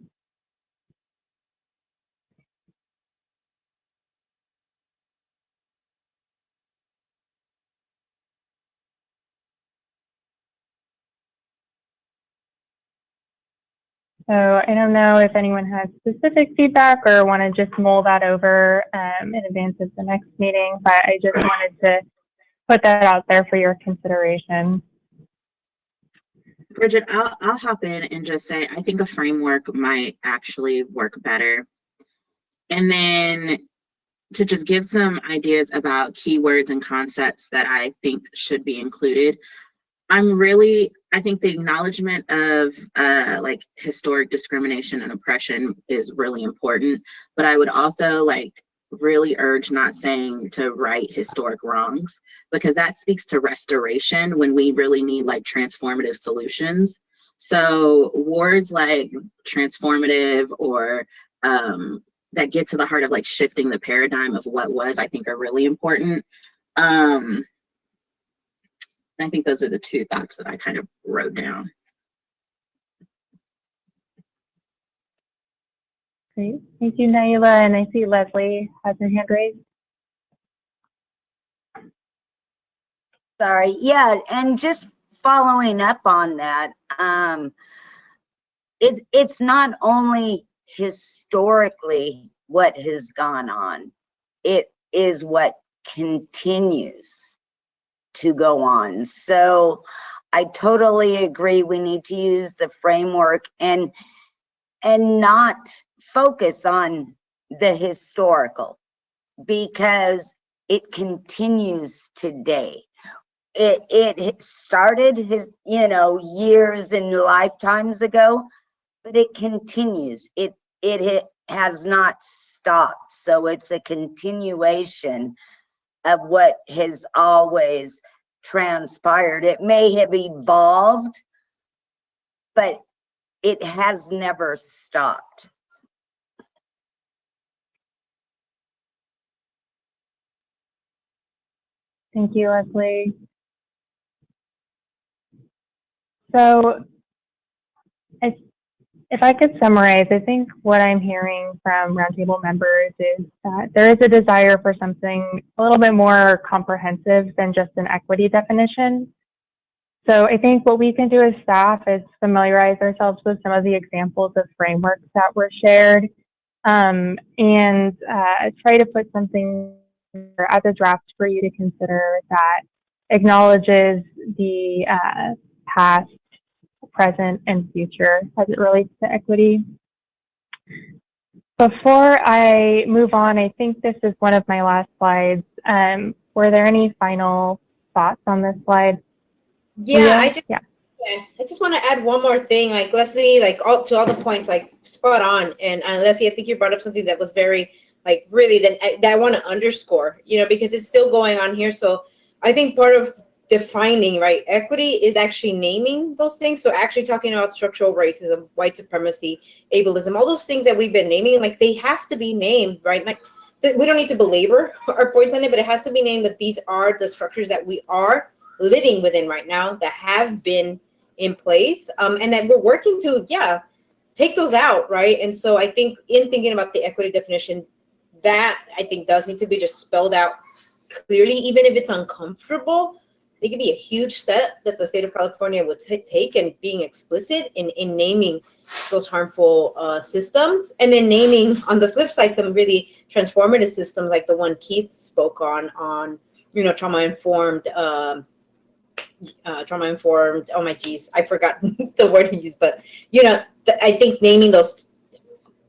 So I don't know if anyone has specific feedback or want to just mull that over in advance of the next meeting, but I just wanted to put that out there for your consideration. Bridgette, I'll hop in and just say, I think a framework might actually work better. And then to just give some ideas about keywords and concepts that I think should be included. I think the acknowledgement of like historic discrimination and oppression is really important, but I would also like really urge not saying to right historic wrongs, because that speaks to restoration when we really need like transformative solutions. So words like transformative or that get to the heart of like shifting the paradigm of what was, I think are really important. I think those are the 2 thoughts that I kind of wrote down. Great, thank you, Naila, and I see Leslie has her hand raised. Sorry, yeah, and just following up on that, it's not only historically what has gone on, it is what continues to go on. So I totally agree, we need to use the framework and not focus on the historical, because it continues today. It started years and lifetimes ago, but it continues. It has not stopped. So it's a continuation of what has always transpired. It may have evolved, but it has never stopped. Thank you, Leslie. So if I could summarize, I think what I'm hearing from Roundtable members is that there is a desire for something a little bit more comprehensive than just an equity definition. So I think what we can do as staff is familiarize ourselves with some of the examples of frameworks that were shared, and try to put something as a draft for you to consider that acknowledges the past, present, and future as it relates to equity. Before I move on, I think this is one of my last slides. Were there any final thoughts on this slide? Yeah, I just want to add one more thing. Like Leslie, like all the points, like spot on. And Leslie, I think you brought up something that was very, like, really that I want to underscore, because it's still going on here. So I think part of defining, right? Equity is actually naming those things. So actually talking about structural racism, white supremacy, ableism, all those things that we've been naming, like they have to be named, right? Like we don't need to belabor our points on it, but it has to be named that these are the structures that we are living within right now that have been in place, and that we're working to, take those out, right? And so I think in thinking about the equity definition, that I think does need to be just spelled out clearly, even if it's uncomfortable. I think it'd be a huge step that the state of California would take in being explicit in naming those harmful systems, and then naming on the flip side some really transformative systems like the one Keith spoke on trauma-informed, oh my geez, I forgot the word he used, but I think naming those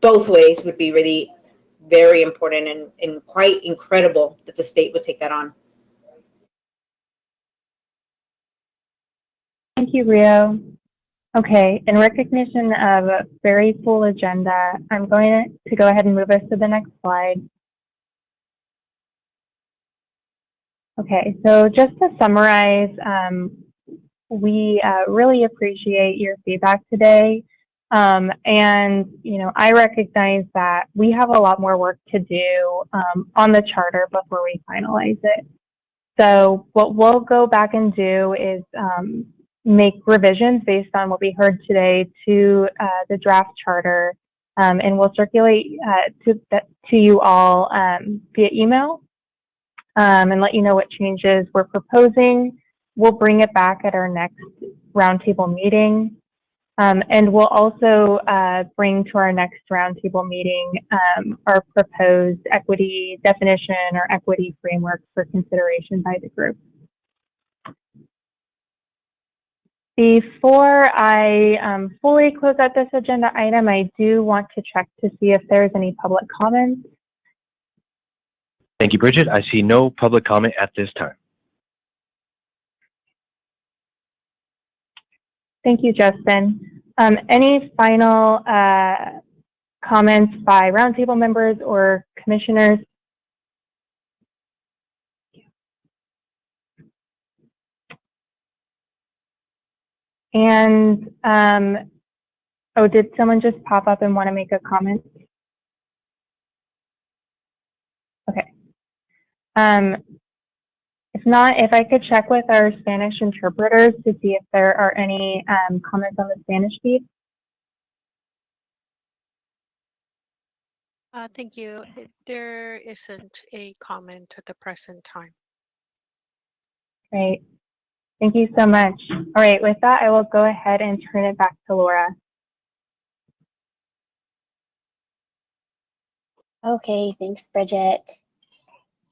both ways would be really very important and quite incredible that the state would take that on. Thank you, Rio. Okay, in recognition of a very full agenda, I'm going to go ahead and move us to the next slide. Okay, so just to summarize, we really appreciate your feedback today. And, I recognize that we have a lot more work to do on the charter before we finalize it. So what we'll go back and do is make revisions based on what we heard today to the draft charter, and we'll circulate to you all via email and let you know what changes we're proposing. We'll bring it back at our next roundtable meeting. And we'll also bring to our next roundtable meeting our proposed equity definition or equity framework for consideration by the group. Before I fully close out this agenda item, I do want to check to see if there's any public comments. Thank you, Bridget. I see no public comment at this time. Thank you, Justin. Any final comments by roundtable members or commissioners? And, oh, did someone just pop up and want to make a comment? Okay. If not, if I could check with our Spanish interpreters to see if there are any comments on the Spanish piece. Thank you. There isn't a comment at the present time. Great. Thank you so much. All right, with that, I will go ahead and turn it back to Laura. Okay, thanks, Bridget.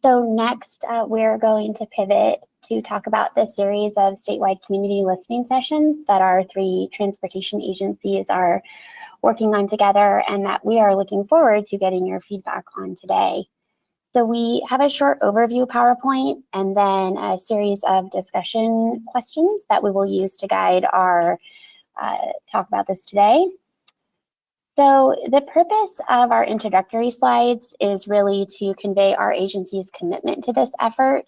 So next, we're going to pivot to talk about the series of statewide community listening sessions that our 3 transportation agencies are working on together and that we are looking forward to getting your feedback on today. So we have a short overview PowerPoint and then a series of discussion questions that we will use to guide our talk about this today. So the purpose of our introductory slides is really to convey our agency's commitment to this effort.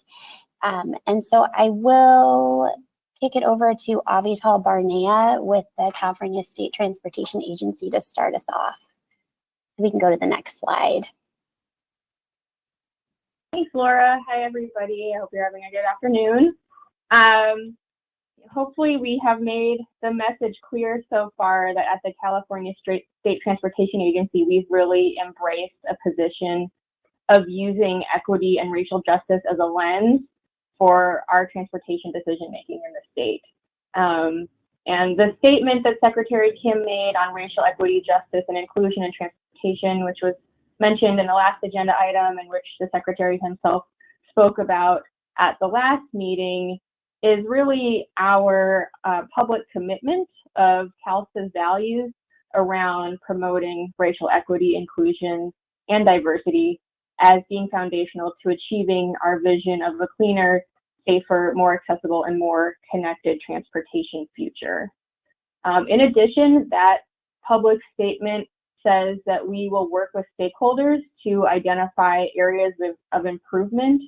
And so I will kick it over to Avital Barnea with the California State Transportation Agency to start us off. We can go to the next slide. Thanks, Laura. Hi, everybody. I hope you're having a good afternoon. Hopefully we have made the message clear so far that at the California State Transportation Agency, we've really embraced a position of using equity and racial justice as a lens for our transportation decision-making in the state. And the statement that Secretary Kim made on racial equity, justice, and inclusion in transportation, which was mentioned in the last agenda item and which the Secretary himself spoke about at the last meeting, is really our public commitment of CALSTA's values around promoting racial equity, inclusion, and diversity as being foundational to achieving our vision of a cleaner, safer, more accessible, and more connected transportation future. In addition, that public statement says that we will work with stakeholders to identify areas of improvement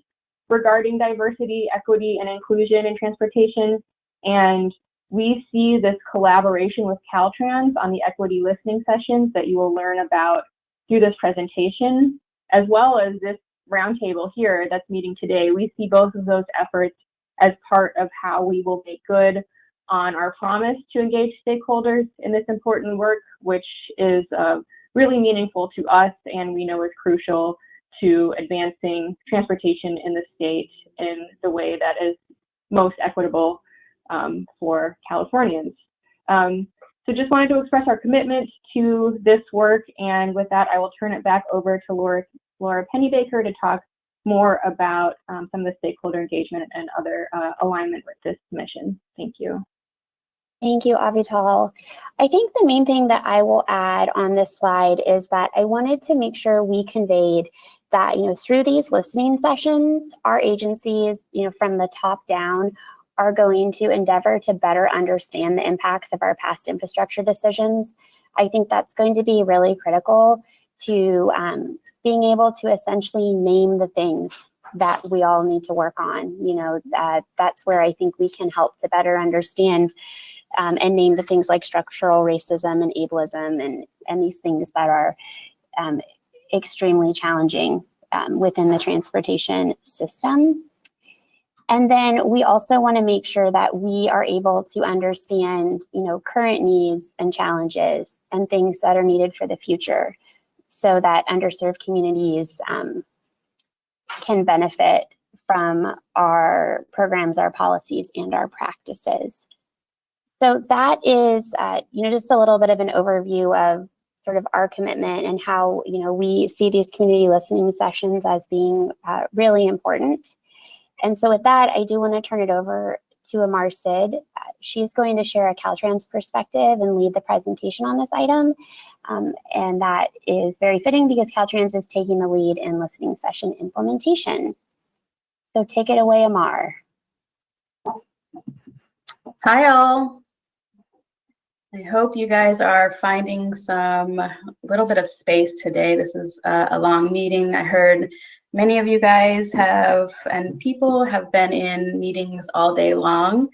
regarding diversity, equity, and inclusion in transportation. And we see this collaboration with Caltrans on the equity listening sessions that you will learn about through this presentation, as well as this roundtable here that's meeting today. We see both of those efforts as part of how we will make good on our promise to engage stakeholders in this important work, which is really meaningful to us and we know is crucial to advancing transportation in the state in the way that is most equitable for Californians. So just wanted to express our commitment to this work, and with that, I will turn it back over to Laura Pennybaker to talk more about some of the stakeholder engagement and other alignment with this mission. Thank you. Thank you, Avital. I think the main thing that I will add on this slide is that I wanted to make sure we conveyed that, through these listening sessions, our agencies, from the top down, are going to endeavor to better understand the impacts of our past infrastructure decisions. I think that's going to be really critical to being able to essentially name the things that we all need to work on. That's where I think we can help to better understand and name the things like structural racism and ableism and these things that are extremely challenging within the transportation system. And then we also want to make sure that we are able to understand, current needs and challenges and things that are needed for the future so that underserved communities can benefit from our programs, our policies, and our practices. So that is, just a little bit of an overview of sort of our commitment and how, we see these community listening sessions as being really important. And so with that, I do want to turn it over to Amar Sid. She's going to share a Caltrans perspective and lead the presentation on this item. And that is very fitting because Caltrans is taking the lead in listening session implementation. So take it away, Amar. Hi, all. I hope you guys are finding some little bit of space today. This is a long meeting. I heard many of you guys people have been in meetings all day long.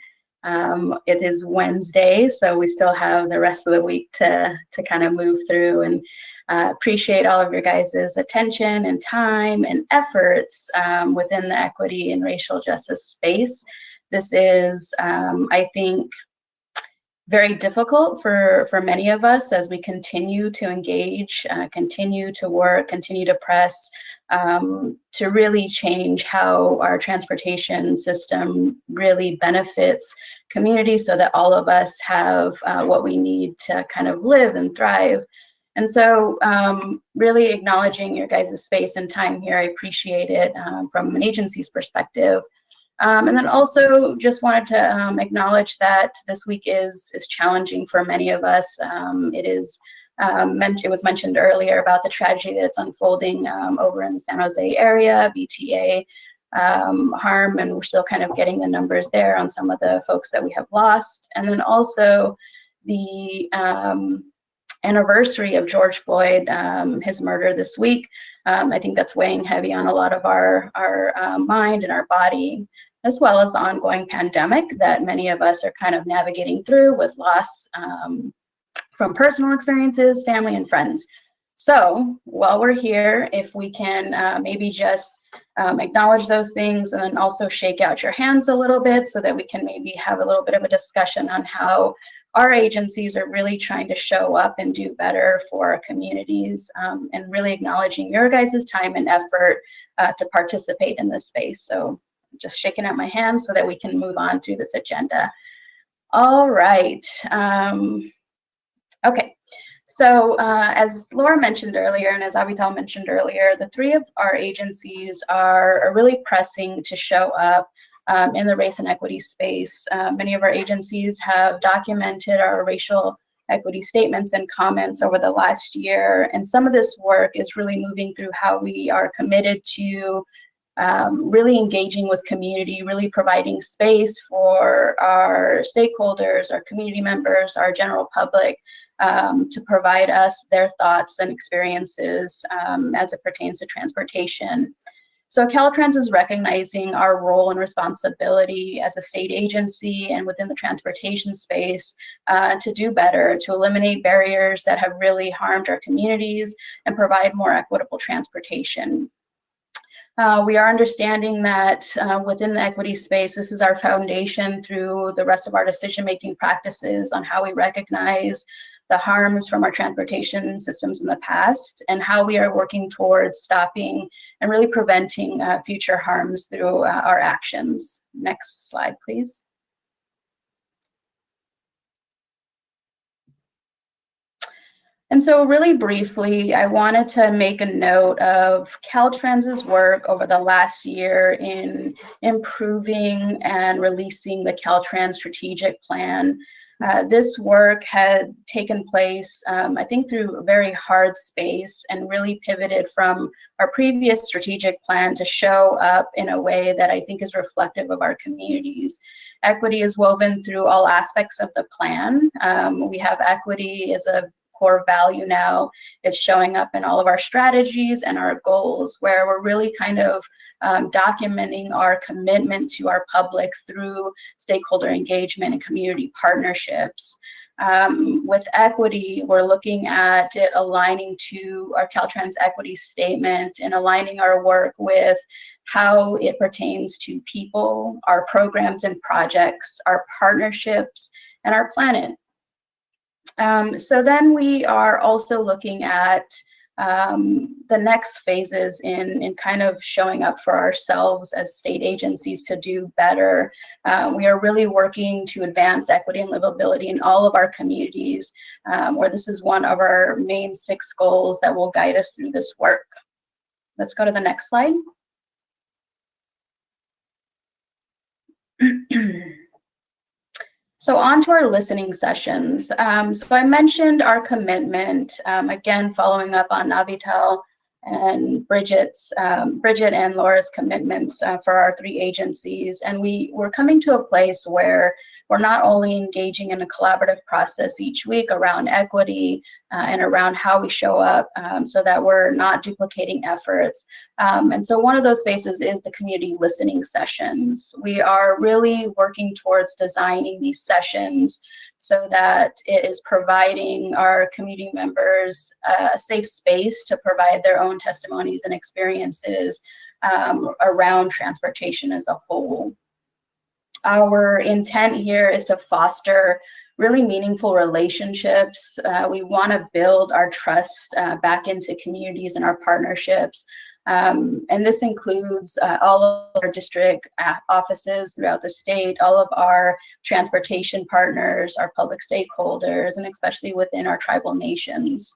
It is Wednesday, so we still have the rest of the week to kind of move through, and appreciate all of your guys' attention and time and efforts within the equity and racial justice space. This is, I think, very difficult for many of us as we continue to engage, continue to work, continue to press to really change how our transportation system really benefits communities so that all of us have what we need to kind of live and thrive. And so really acknowledging your guys' space and time here, I appreciate it from an agency's perspective. And then also just wanted to acknowledge that this week is challenging for many of us. It was mentioned earlier about the tragedy that's unfolding over in the San Jose area, BTA harm, and we're still kind of getting the numbers there on some of the folks that we have lost. And then also the anniversary of George Floyd, his murder this week. I think that's weighing heavy on a lot of our mind and our body, as well as the ongoing pandemic that many of us are kind of navigating through with loss from personal experiences, family, and friends. So while we're here, if we can maybe just acknowledge those things and then also shake out your hands a little bit so that we can maybe have a little bit of a discussion on how our agencies are really trying to show up and do better for our communities, and really acknowledging your guys' time and effort to participate in this space. So just shaking out my hands so that we can move on through this agenda. All right. Okay. So as Laura mentioned earlier, and as Avital mentioned earlier, the three of our agencies are really pressing to show up in the race and equity space. Many of our agencies have documented our racial equity statements and comments over the last year, and some of this work is really moving through how we are committed to really engaging with community, really providing space for our stakeholders, our community members, our general public to provide us their thoughts and experiences as it pertains to transportation. So Caltrans is recognizing our role and responsibility as a state agency and within the transportation space to do better, to eliminate barriers that have really harmed our communities and provide more equitable transportation. We are understanding that within the equity space, this is our foundation through the rest of our decision-making practices on how we recognize the harms from our transportation systems in the past and how we are working towards stopping and really preventing future harms through our actions. Next slide, please. And so really briefly, I wanted to make a note of Caltrans's work over the last year in improving and releasing the Caltrans strategic plan. This work had taken place, I think, through a very hard space and really pivoted from our previous strategic plan to show up in a way that I think is reflective of our communities. Equity is woven through all aspects of the plan. We have equity as a core value now. It's showing up in all of our strategies and our goals, where we're really kind of documenting our commitment to our public through stakeholder engagement and community partnerships. With equity, we're looking at it aligning to our Caltrans equity statement and aligning our work with how it pertains to people, our programs and projects, our partnerships, and our planet. So then we are also looking at the next phases in kind of showing up for ourselves as state agencies to do better. We are really working to advance equity and livability in all of our communities, where this is one of our main 6 goals that will guide us through this work. Let's go to the next slide. So on to our listening sessions. So I mentioned our commitment, again, following up on Navital and Bridgette and Laura's commitments for our 3 agencies. And we're coming to a place where we're not only engaging in a collaborative process each week around equity and around how we show up so that we're not duplicating efforts. And so one of those spaces is the community listening sessions. We are really working towards designing these sessions so that it is providing our community members a safe space to provide their own testimonies and experiences around transportation as a whole. Our intent here is to foster really meaningful relationships. We want to build our trust back into communities and our partnerships. And this includes all of our district offices throughout the state, all of our transportation partners, our public stakeholders, and especially within our tribal nations.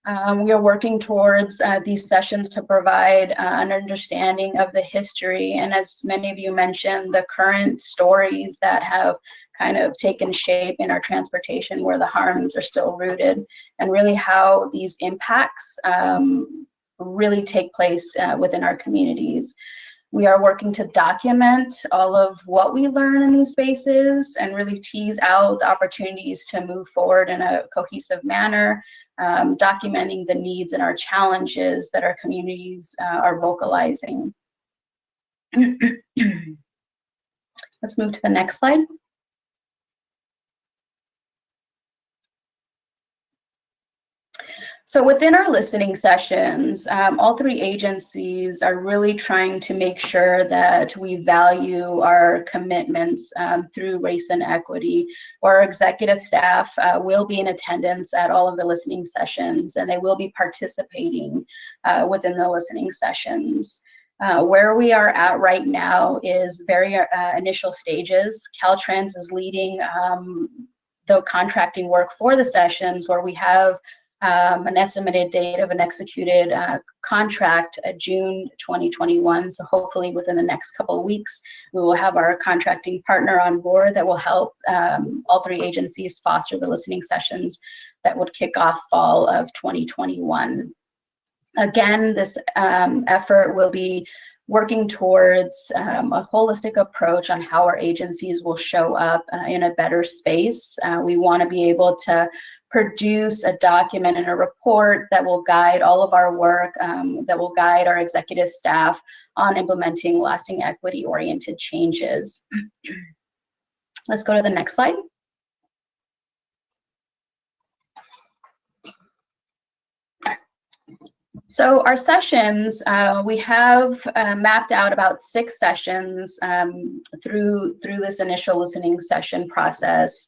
We are working towards these sessions to provide an understanding of the history, and as many of you mentioned, the current stories that have kind of taken shape in our transportation where the harms are still rooted, and really how these impacts really take place within our communities. We are working to document all of what we learn in these spaces and really tease out the opportunities to move forward in a cohesive manner, documenting the needs and our challenges that our communities are vocalizing. Let's move to the next slide. So within our listening sessions, all 3 agencies are really trying to make sure that we value our commitments through race and equity. Our executive staff will be in attendance at all of the listening sessions, and they will be participating within the listening sessions. Where we are at right now is very initial stages. Caltrans is leading the contracting work for the sessions, where we have an estimated date of an executed contract June 2021. So hopefully within the next couple of weeks, we will have our contracting partner on board that will help all 3 agencies foster the listening sessions that would kick off fall of 2021. Again, this effort will be working towards a holistic approach on how our agencies will show up in a better space. We want to be able to produce a document and a report that will guide all of our work, that will guide our executive staff on implementing lasting equity-oriented changes. Let's go to the next slide. So our sessions, we have mapped out about 6 sessions through this initial listening session process.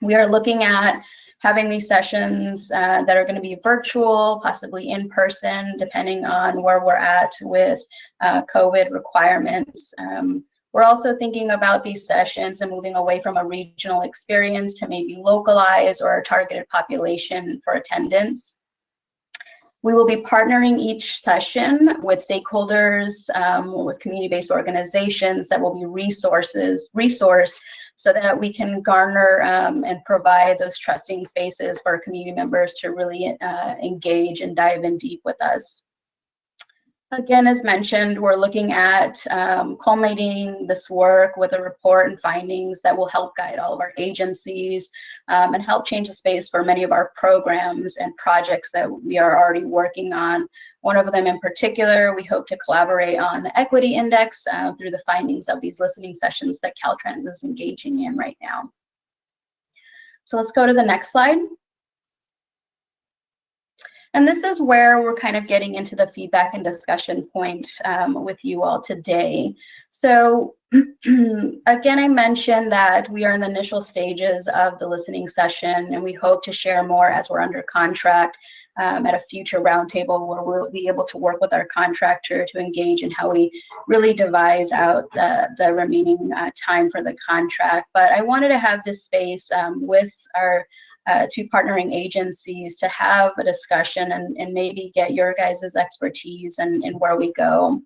We are looking at having these sessions that are going to be virtual, possibly in person, depending on where we're at with COVID requirements. We're also thinking about these sessions and moving away from a regional experience to maybe localize or a targeted population for attendance. We will be partnering each session with stakeholders, with community-based organizations that will be resourced so that we can garner and provide those trusting spaces for community members to really engage and dive in deep with us. Again, as mentioned, we're looking at culminating this work with a report and findings that will help guide all of our agencies and help change the space for many of our programs and projects that we are already working on. One of them in particular, we hope to collaborate on the Equity Index through the findings of these listening sessions that Caltrans is engaging in right now. So let's go to the next slide. And this is where we're kind of getting into the feedback and discussion point with you all today. So again, I mentioned that we are in the initial stages of the listening session, and we hope to share more as we're under contract at a future roundtable where we'll be able to work with our contractor to engage in how we really devise out the remaining time for the contract. But I wanted to have this space with our 2 partnering agencies to have a discussion and maybe get your guys' expertise and where we go.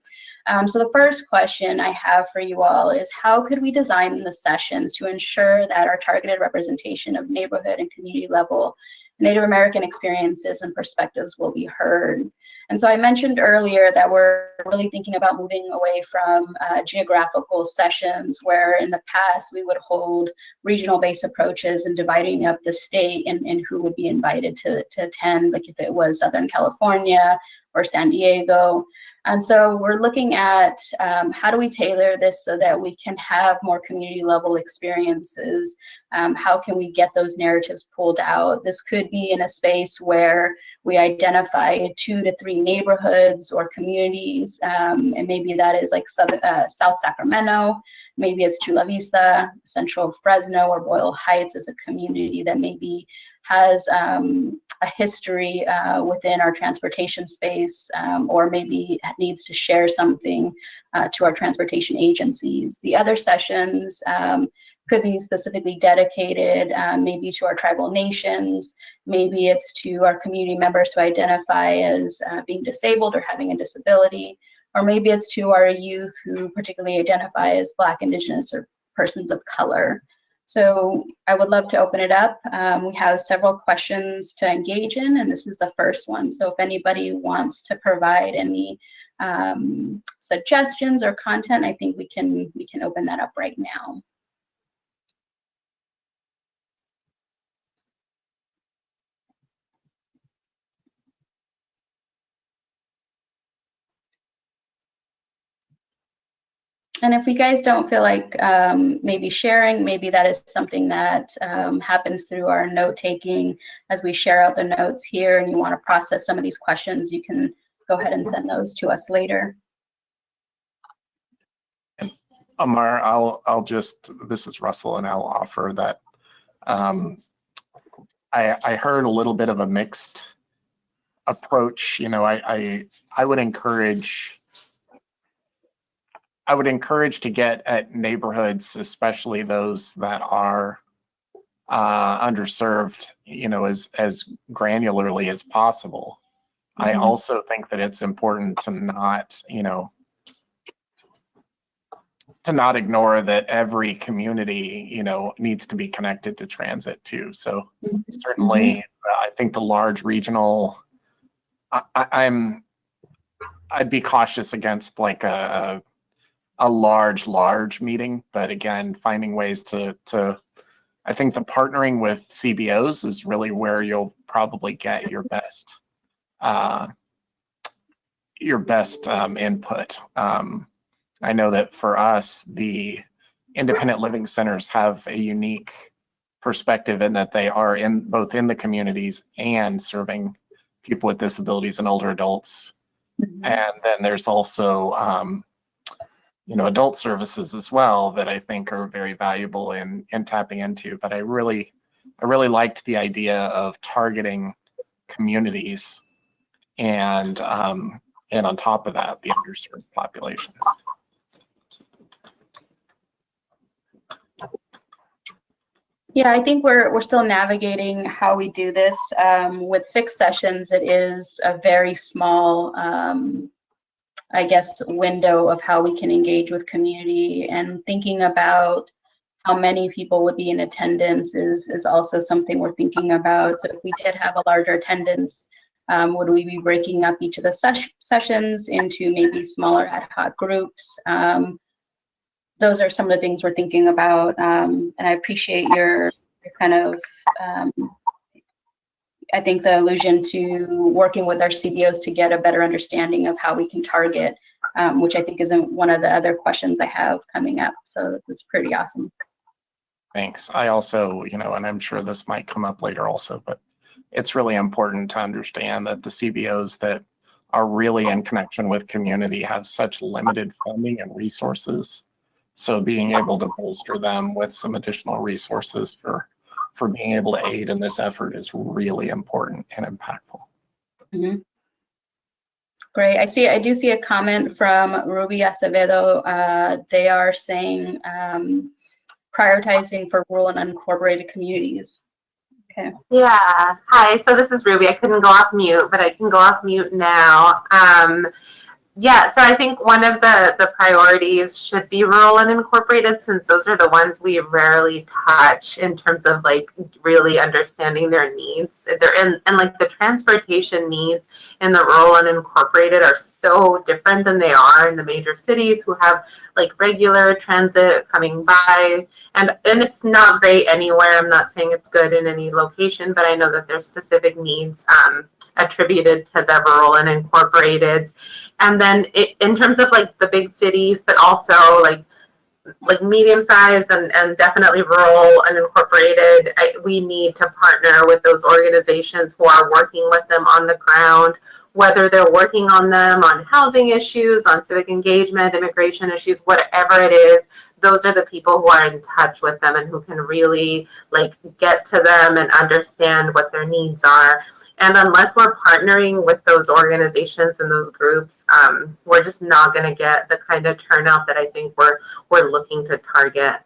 So the first question I have for you all is, how could we design the sessions to ensure that our targeted representation of neighborhood and community level Native American experiences and perspectives will be heard? And so I mentioned earlier that we're really thinking about moving away from geographical sessions, where in the past we would hold regional-based approaches and dividing up the state and who would be invited to attend, like if it was Southern California or San Diego. And so we're looking at how do we tailor this so that we can have more community level experiences? How can we get those narratives pulled out? This could be in a space where we identify 2 to 3 neighborhoods or communities, and maybe that is like South Sacramento, maybe it's Chula Vista, Central Fresno, or Boyle Heights as a community that maybe has a history within our transportation space, or maybe needs to share something to our transportation agencies. The other sessions could be specifically dedicated maybe to our tribal nations, maybe it's to our community members who identify as being disabled or having a disability, or maybe it's to our youth who particularly identify as Black, Indigenous, or persons of color. So I would love to open it up. We have several questions to engage in, and this is the first one. So if anybody wants to provide any suggestions or content, I think we can open that up right now. And if you guys don't feel like maybe sharing, maybe that is something that happens through our note taking as we share out the notes here, and you want to process some of these questions, you can go ahead and send those to us later. Amar, this is Russell, and I'll offer that I heard a little bit of a mixed approach. You know, I would encourage to get at neighborhoods, especially those that are underserved, you know, as granularly as possible. Mm-hmm. I also think that it's important to not, you know, to not ignore that every community, you know, needs to be connected to transit too. So certainly, I think the large regional, I'd be cautious against like a large meeting, but again, finding ways to I think the partnering with CBOs is really where you'll probably get your best input. I know that for us, the independent living centers have a unique perspective in that they are both in the communities and serving people with disabilities and older adults. And then there's also adult services as well that I think are very valuable in tapping into. But I really liked the idea of targeting communities and on top of that, the underserved populations. Yeah, I think we're still navigating how we do this. With 6 sessions, it is a very small, I guess, window of how we can engage with community, and thinking about how many people would be in attendance is also something we're thinking about. So if we did have a larger attendance, would we be breaking up each of the sessions into maybe smaller ad hoc groups? Those are some of the things we're thinking about, and I appreciate your kind of, I think the allusion to working with our CBOs to get a better understanding of how we can target, which I think is one of the other questions I have coming up. So it's pretty awesome. Thanks. I also, and I'm sure this might come up later also, but it's really important to understand that the CBOs that are really in connection with community have such limited funding and resources. So being able to bolster them with some additional resources for being able to aid in this effort is really important and impactful. Mm-hmm. Great. I do see a comment from Ruby Acevedo. They are saying prioritizing for rural and unincorporated communities. Okay. Yeah. Hi. So this is Ruby. I couldn't go off mute, but I can go off mute now. Yeah, so I think one of the priorities should be rural and unincorporated, since those are the ones we rarely touch in terms of like really understanding their needs. And like the transportation needs in the rural and unincorporated are so different than they are in the major cities, who have like regular transit coming by. And it's not great anywhere. I'm not saying it's good in any location, but I know that there's specific needs attributed to the rural and incorporated. And then in terms of like the big cities, but also like medium sized and definitely rural and incorporated, we need to partner with those organizations who are working with them on the ground, whether they're working on them on housing issues, on civic engagement, immigration issues, whatever it is. Those are the people who are in touch with them and who can really like get to them and understand what their needs are. And unless we're partnering with those organizations and those groups, we're just not going to get the kind of turnout that I think we're looking to target.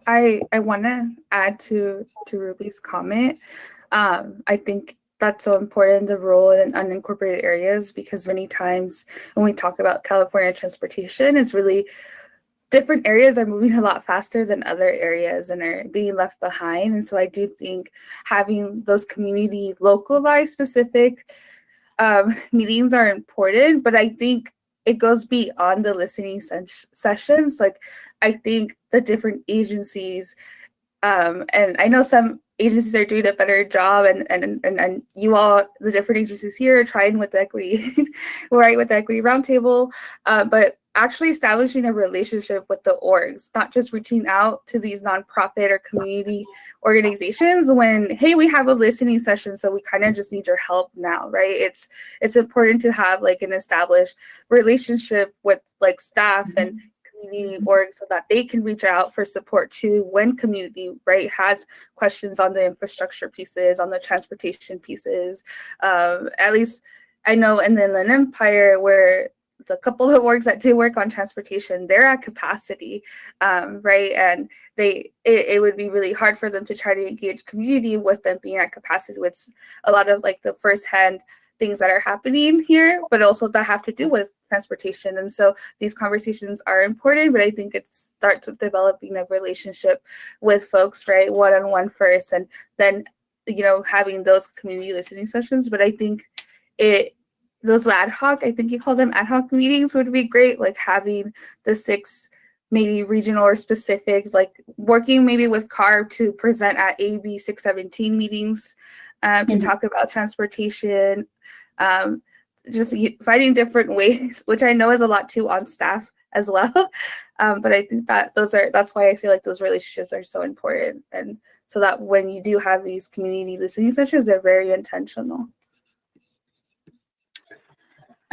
I want to add to Ruby's comment. I think that's so important, the rural and unincorporated areas, because many times when we talk about California transportation, it's really different areas are moving a lot faster than other areas and are being left behind. And so I do think having those community localized specific meetings are important, but I think it goes beyond the listening sessions. Like, I think the different agencies, and I know some agencies are doing a better job, and you all, the different agencies here, are trying with the equity, right, with the equity roundtable, but actually establishing a relationship with the orgs, not just reaching out to these nonprofit or community organizations when, hey, we have a listening session, so we kind of just need your help now, right? It's important to have like an established relationship with like staff and community orgs so that they can reach out for support too when community, right, has questions on the infrastructure pieces, on the transportation pieces. At least I know in the Inland Empire, where the couple of orgs that do work on transportation, they're at capacity, right? And it would be really hard for them to try to engage community with them being at capacity with a lot of like the firsthand things that are happening here, but also that have to do with transportation. And so these conversations are important, but I think it starts with developing a relationship with folks, right? One-on-one first, and then, you know, having those community listening sessions. But I think those ad hoc, I think you call them ad hoc meetings, would be great, like having the 6 maybe regional or specific, like working maybe with CARB to present at AB 617 meetings to talk about transportation, just finding different ways, which I know is a lot too on staff as well. But I think that that's why I feel like those relationships are so important. And so that when you do have these community listening sessions, they're very intentional.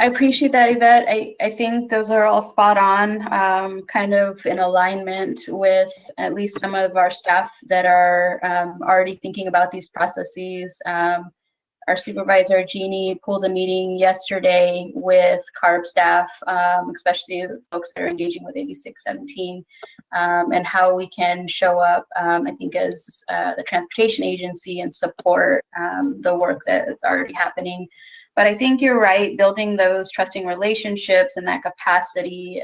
I appreciate that, Yvette. I think those are all spot on, kind of in alignment with at least some of our staff that are already thinking about these processes. Our supervisor, Jeannie, pulled a meeting yesterday with CARB staff, especially the folks that are engaging with AB 617, and how we can show up, I think, as the transportation agency and support the work that is already happening. But I think you're right, building those trusting relationships and that capacity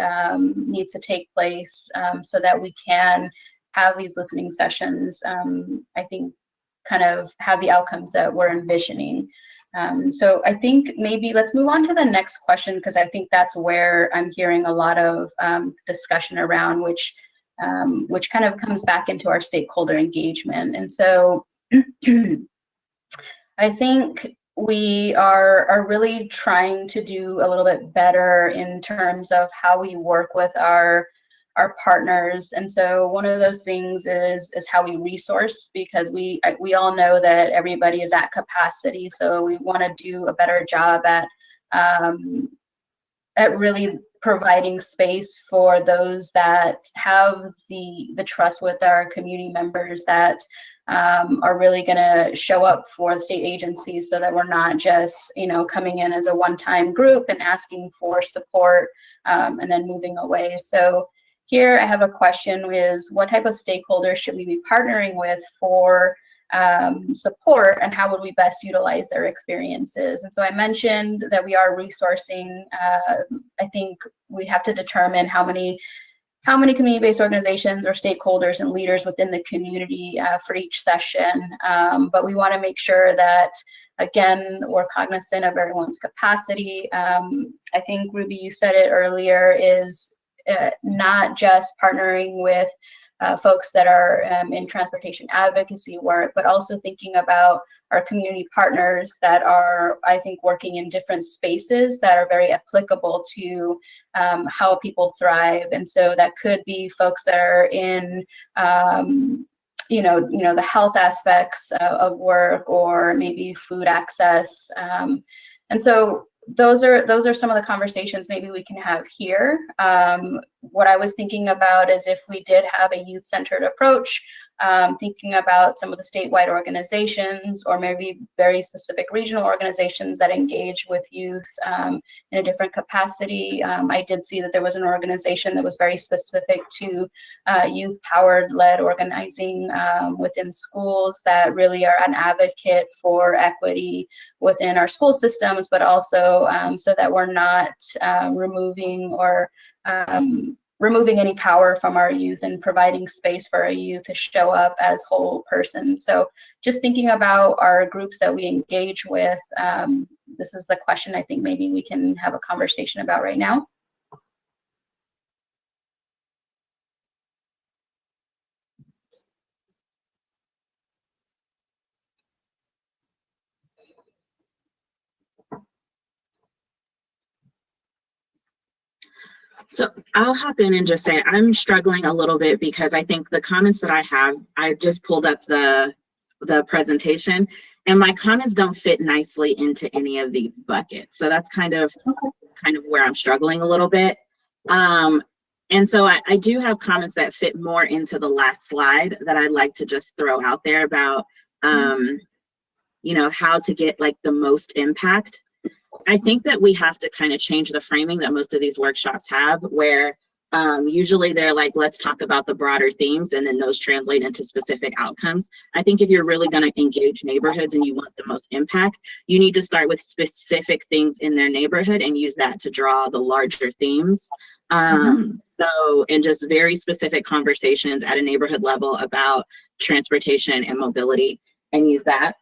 needs to take place so that we can have these listening sessions, I think, kind of have the outcomes that we're envisioning. So I think maybe let's move on to the next question, because I think that's where I'm hearing a lot of discussion around, which kind of comes back into our stakeholder engagement. And so I think we are really trying to do a little bit better in terms of how we work with our partners. And so one of those things is how we resource, because we all know that everybody is at capacity. So we want to do a better job at really providing space for those that have the trust with our community members that are really going to show up for the state agencies, so that we're not just, coming in as a one-time group and asking for support and then moving away. So here I have a question, is what type of stakeholders should we be partnering with for support, and how would we best utilize their experiences? And so I mentioned that we are resourcing. I think we have to determine how many community-based organizations or stakeholders and leaders within the community for each session. But we want to make sure that, again, we're cognizant of everyone's capacity. I think, Ruby, you said it earlier, is not just partnering with folks that are in transportation advocacy work, but also thinking about our community partners that are, I think, working in different spaces that are very applicable to how people thrive. And so that could be folks that are in, the health aspects of work, or maybe food access. And so those are some of the conversations maybe we can have here. What I was thinking about is if we did have a youth-centered approach, thinking about some of the statewide organizations, or maybe very specific regional organizations that engage with youth in a different capacity. I did see that there was an organization that was very specific to youth-powered led organizing within schools that really are an advocate for equity within our school systems, but also so that we're not removing any power from our youth, and providing space for our youth to show up as whole persons. So just thinking about our groups that we engage with, this is the question I think maybe we can have a conversation about right now. So I'll hop in and just say I'm struggling a little bit, because I think the comments that I have, I just pulled up the presentation, and my comments don't fit nicely into any of these buckets. So that's kind of where I'm struggling a little bit. And so I do have comments that fit more into the last slide that I'd like to just throw out there about, how to get like the most impact. I think that we have to kind of change the framing that most of these workshops have, where usually they're like, let's talk about the broader themes, and then those translate into specific outcomes. I think if you're really going to engage neighborhoods and you want the most impact, you need to start with specific things in their neighborhood and use that to draw the larger themes. So, and just very specific conversations at a neighborhood level about transportation and mobility, and use that.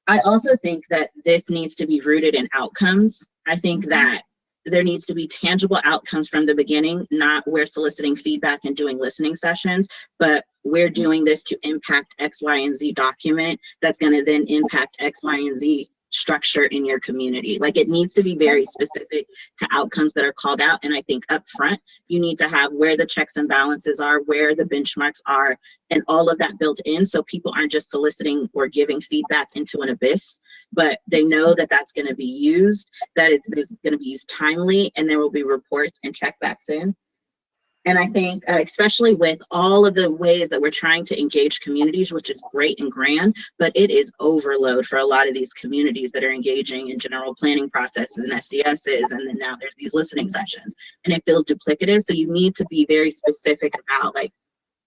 I also think that this needs to be rooted in outcomes. I think that there needs to be tangible outcomes from the beginning, not we're soliciting feedback and doing listening sessions, but we're doing this to impact X, Y, and Z document that's going to then impact X, Y, and Z structure in your community. Like, it needs to be very specific to outcomes that are called out. And I think up front, you need to have where the checks and balances are, where the benchmarks are, and all of that built in, so people aren't just soliciting or giving feedback into an abyss, but they know that that's going to be used, that it's going to be used timely, and there will be reports and checkbacks in. And I think, especially with all of the ways that we're trying to engage communities, which is great and grand, but it is overload for a lot of these communities that are engaging in general planning processes and SCSs, and then now there's these listening sessions, and it feels duplicative. So you need to be very specific about like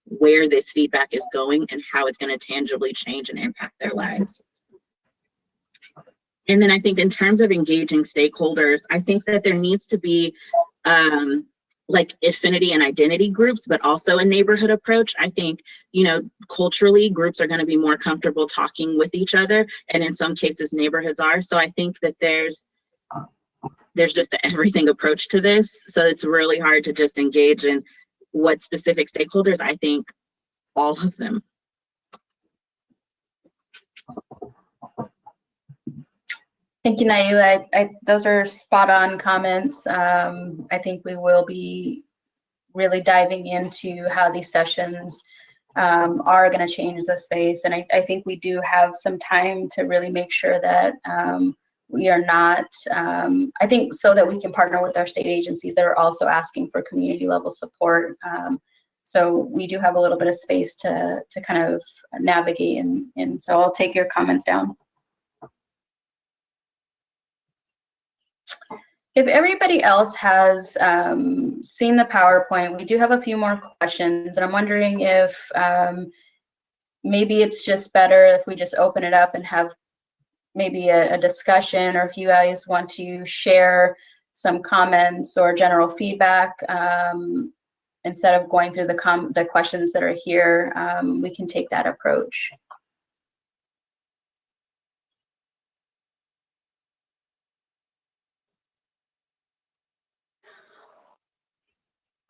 where this feedback is going and how it's going to tangibly change and impact their lives. And then I think in terms of engaging stakeholders, I think that there needs to be like affinity and identity groups, but also a neighborhood approach. I think, you know, culturally, groups are going to be more comfortable talking with each other, and in some cases neighborhoods are. So I think that there's just an everything approach to this. So it's really hard to just engage in what specific stakeholders. I think all of them. Thank you, Naila. Those are spot on comments. I think we will be really diving into how these sessions are going to change the space. And I think we do have some time to really make sure that we are not, I think so that we can partner with our state agencies that are also asking for community level support. So we do have a little bit of space to kind of navigate, and so I'll take your comments down. If everybody else has seen the PowerPoint, we do have a few more questions, and I'm wondering if maybe it's just better if we just open it up and have maybe a discussion, or if you guys want to share some comments or general feedback instead of going through the questions that are here, we can take that approach.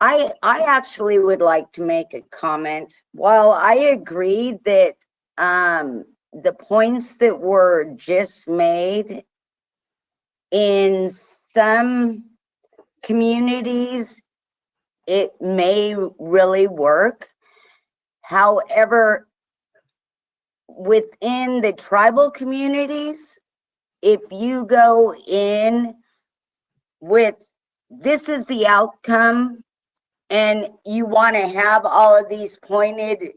I actually would like to make a comment. While I agree that the points that were just made in some communities, it may really work. However, within the tribal communities, if you go in with this is the outcome, and you want to have all of these pointed,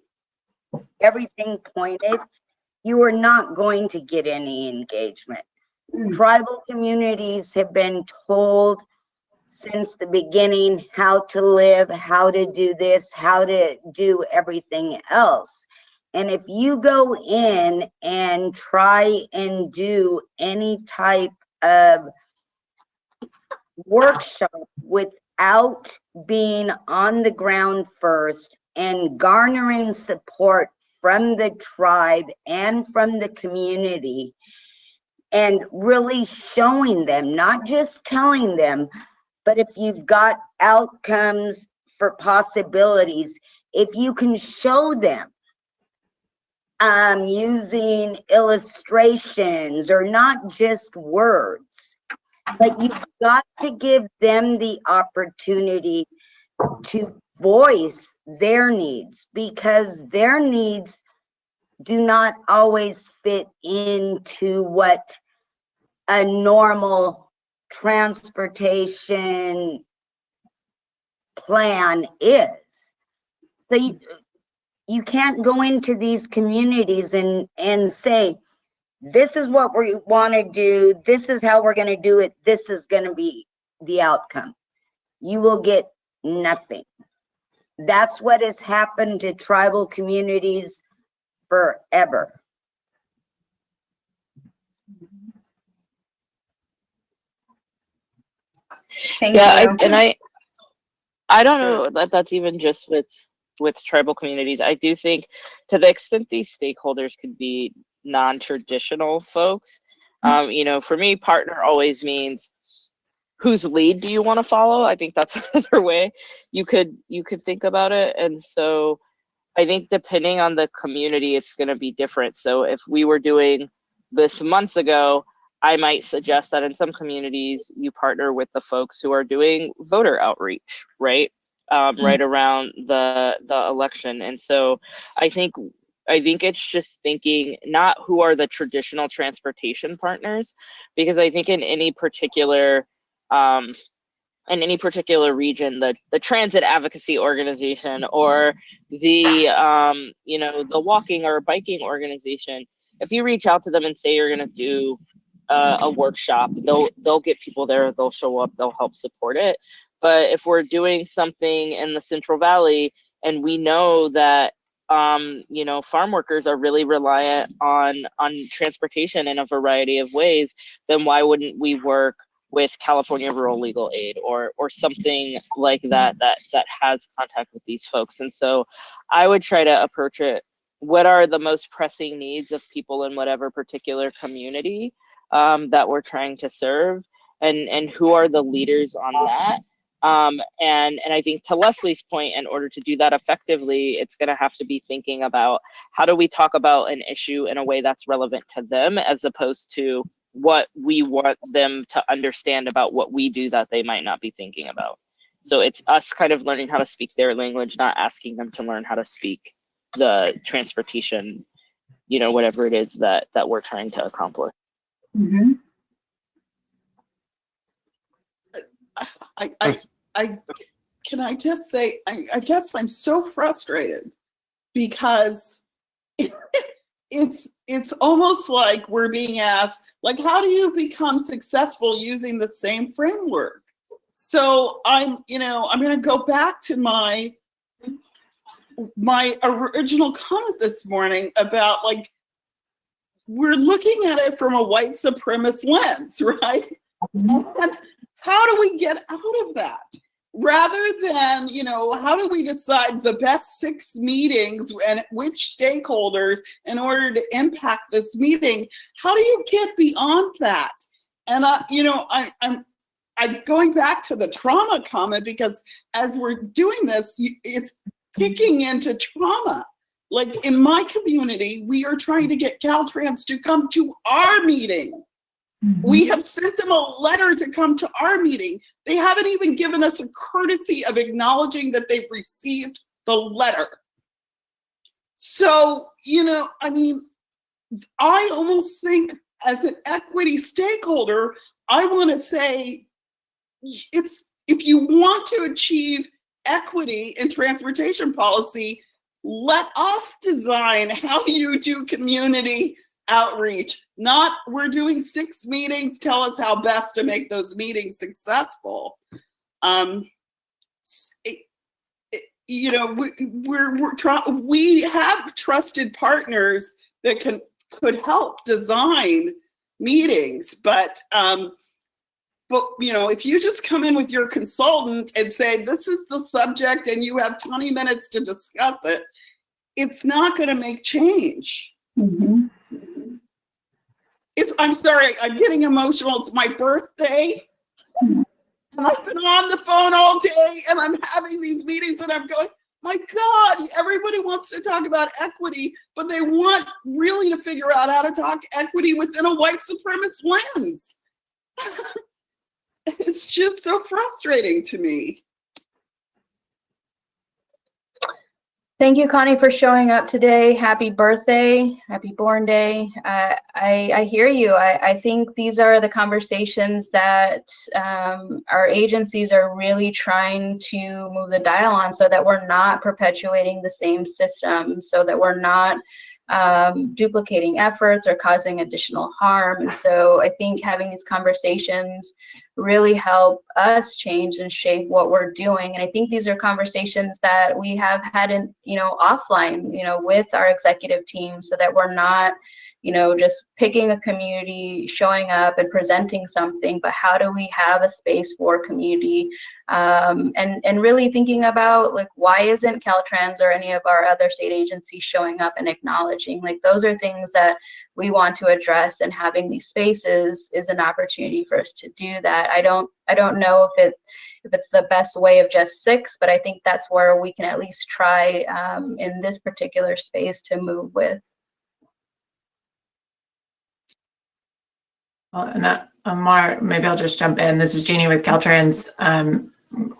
everything pointed, you are not going to get any engagement. Tribal communities have been told since the beginning how to live, how to do this, how to do everything else. And if you go in and try and do any type of workshop without being on the ground first and garnering support from the tribe and from the community, and really showing them, not just telling them, but if you've got outcomes for possibilities, if you can show them using illustrations or not just words, but you've got to give them the opportunity to voice their needs, because their needs do not always fit into what a normal transportation plan is. So you can't go into these communities and say, this is what we want to do, this is how we're going to do it, this is going to be the outcome. You will get nothing. That's what has happened to tribal communities forever. I don't know that that's even just with tribal communities. I do think, to the extent these stakeholders could be non-traditional folks, you know, for me, partner always means whose lead do you want to follow? I think that's another way you could think about it. And so I think depending on the community, it's going to be different. So if we were doing this months ago, I might suggest that in some communities you partner with the folks who are doing voter outreach, right? Right around the election. And so I think it's just thinking not who are the traditional transportation partners, because I think in any particular region, the transit advocacy organization or the the walking or biking organization, if you reach out to them and say you're going to do a workshop, they'll get people there, they'll show up, they'll help support it. But if we're doing something in the Central Valley and we know that farm workers are really reliant on transportation in a variety of ways, then why wouldn't we work with California Rural Legal Aid or something like that has contact with these folks? And so I would try to approach it, what are the most pressing needs of people in whatever particular community that we're trying to serve, and who are the leaders on that? And I think to Leslie's point, in order to do that effectively, it's going to have to be thinking about how do we talk about an issue in a way that's relevant to them, as opposed to what we want them to understand about what we do that they might not be thinking about. So it's us kind of learning how to speak their language, not asking them to learn how to speak the transportation, whatever it is that we're trying to accomplish. Mm-hmm. Can I just say, I guess I'm so frustrated because it's almost like we're being asked, like, how do you become successful using the same framework? So I'm going to go back to my original comment this morning about, like, we're looking at it from a white supremacist lens, right? And how do we get out of that? Rather than, how do we decide the best 6 meetings and which stakeholders in order to impact this meeting? How do you get beyond that? And I'm going back to the trauma comment, because as we're doing this, it's kicking into trauma. Like in my community, we are trying to get Caltrans to come to our meeting. We have sent them a letter to come to our meeting. They haven't even given us a courtesy of acknowledging that they've received the letter. So, I almost think as an equity stakeholder, I want to say, if you want to achieve equity in transportation policy, let us design how you do community outreach. Not we're doing 6 meetings, tell us how best to make those meetings successful. We have trusted partners that could help design meetings, but if you just come in with your consultant and say, this is the subject and you have 20 minutes to discuss it, it's not going to make change. Mm-hmm. I'm sorry, I'm getting emotional. It's my birthday. And I've been on the phone all day and I'm having these meetings and I'm going, my God, everybody wants to talk about equity, but they want really to figure out how to talk equity within a white supremacist lens. It's just so frustrating to me. Thank you, Connie, for showing up today. Happy birthday, happy born day. I hear you. I think these are the conversations that our agencies are really trying to move the dial on, so that we're not perpetuating the same system, so that we're not duplicating efforts or causing additional harm. And so I think having these conversations really help us change and shape what we're doing. And I think these are conversations that we have had in, offline, with our executive team, so that we're not just picking a community, showing up and presenting something, but how do we have a space for community? And really thinking about like, why isn't Caltrans or any of our other state agencies showing up and acknowledging? Like, those are things that we want to address, and having these spaces is an opportunity for us to do that. I don't know if it's the best way of just 6, but I think that's where we can at least try in this particular space to move with. Well, and Amar, maybe I'll just jump in. This is Jeannie with Caltrans,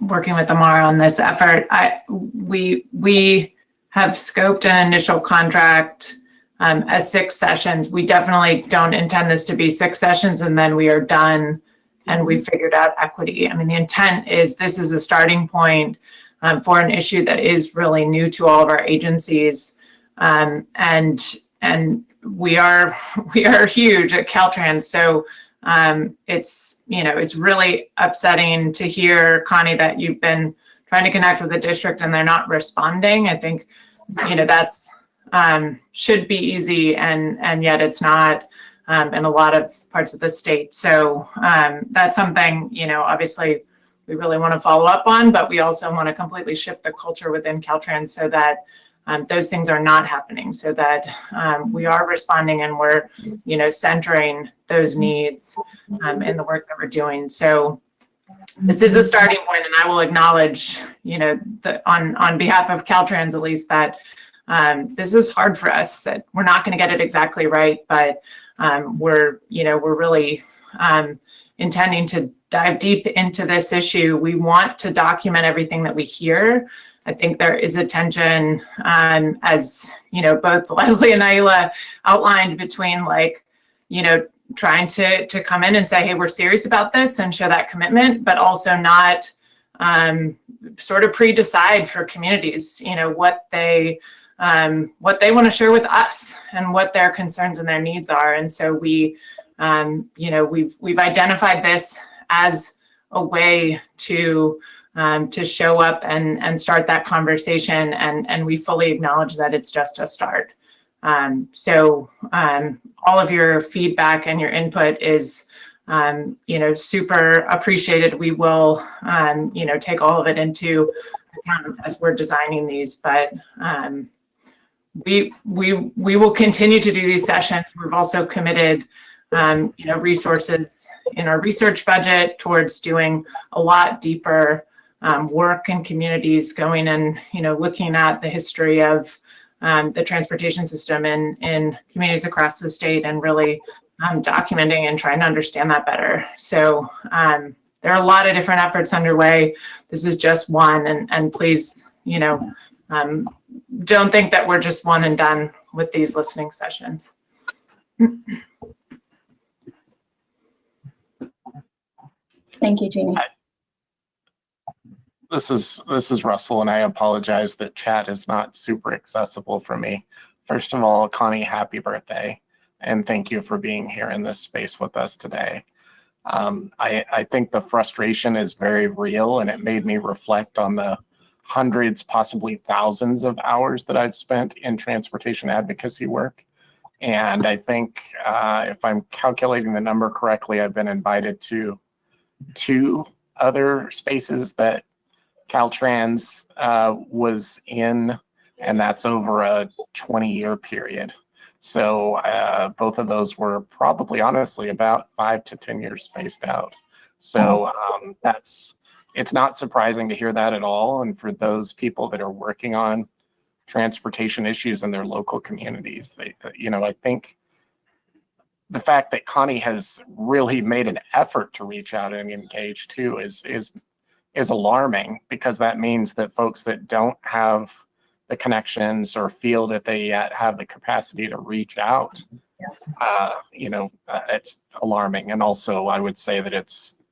working with Amar on this effort. We have scoped an initial contract as 6 sessions. We definitely don't intend this to be 6 sessions and then we are done and we figured out equity. I mean, the intent is this is a starting point for an issue that is really new to all of our agencies, and we are huge at Caltrans. So it's really upsetting to hear, Connie, that you've been trying to connect with the district and they're not responding. I think that's should be easy, and yet it's not in a lot of parts of the state. So that's something, obviously we really want to follow up on, but we also want to completely shift the culture within Caltrans so that those things are not happening, so that we are responding and we're, centering those needs in the work that we're doing. So this is a starting point, and I will acknowledge, on behalf of Caltrans at least, that this is hard for us. That we're not going to get it exactly right, but we're really intending to dive deep into this issue. We want to document everything that we hear. I think there is a tension, as both Leslie and Naila outlined, between trying to come in and say, hey, we're serious about this and show that commitment, but also not sort of pre-decide for communities, what they want to share with us and what their concerns and their needs are. And so we've identified this as a way to show up and start that conversation, and we fully acknowledge that it's just a start. So all of your feedback and your input is super appreciated. We will take all of it into account as we're designing these, but we will continue to do these sessions. We've also committed resources in our research budget towards doing a lot deeper work in communities, going and looking at the history of the transportation system in communities across the state, and really documenting and trying to understand that better. So there are a lot of different efforts underway. This is just one, and please, don't think that we're just one and done with these listening sessions. Thank you, Jeannie. This is Russell, and I apologize that chat is not super accessible for me. First of all, Connie, happy birthday, and thank you for being here in this space with us today. I think the frustration is very real, and it made me reflect on the hundreds, possibly thousands of hours that I've spent in transportation advocacy work. And I think if I'm calculating the number correctly, I've been invited to 2 other spaces that Caltrans was in, and that's over a 20-year period. So both of those were probably, honestly, about 5 to 10 years spaced out. So it's not surprising to hear that at all. And for those people that are working on transportation issues in their local communities, I think the fact that Connie has really made an effort to reach out and engage too is alarming, because that means that folks that don't have the connections or feel that they yet have the capacity to reach out, it's alarming. And also I would say that it's,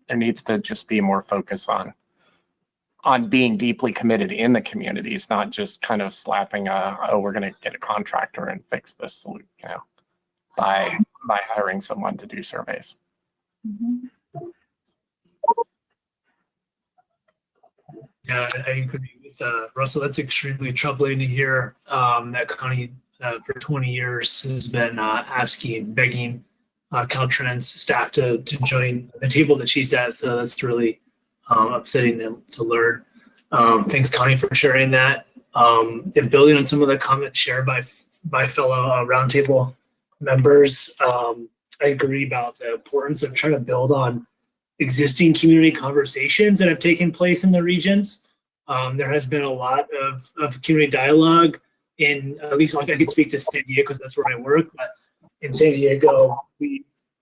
there needs to just be more focus on being deeply committed in the communities, not just kind of slapping we're going to get a contractor and fix this, by hiring someone to do surveys. Mm-hmm. Yeah, I agree with Russell. That's extremely troubling to hear that Connie for 20 years has been begging Caltrans staff to join the table that she's at. So that's really upsetting to learn. Thanks, Connie, for sharing that. And building on some of the comments shared by fellow Roundtable members, I agree about the importance of trying to build on existing community conversations that have taken place in the regions. There has been a lot of community dialogue in, at least like I could speak to San Diego because that's where I work, but in San Diego,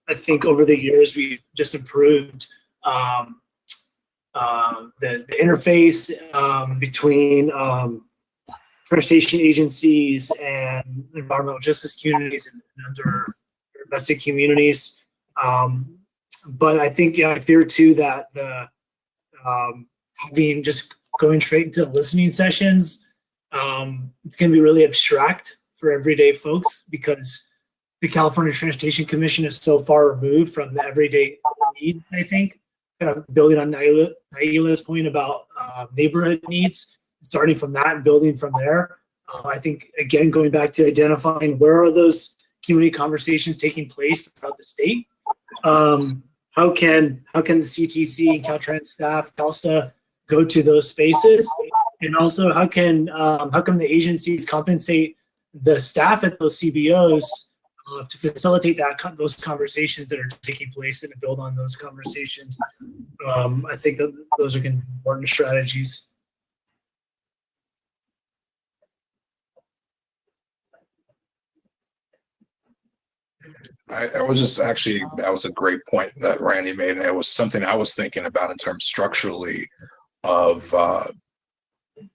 I think over the years, we've just improved the interface between transportation agencies and environmental justice communities and under-invested communities. But I think, I fear too that having just going straight into listening sessions, it's going to be really abstract for everyday folks because the California Transportation Commission is so far removed from the everyday need, I think. Kind of building on Naila's point about neighborhood needs, starting from that and building from there. I think, again, going back to identifying where are those community conversations taking place throughout the state. How can the CTC and Caltrans staff, CalSTA, go to those spaces? And also, how come the agencies compensate the staff at those CBOs to facilitate those conversations that are taking place and to build on those conversations? I think that those are going to be important strategies. I was just actually, that was a great point that Randy made, and it was something I was thinking about in terms structurally of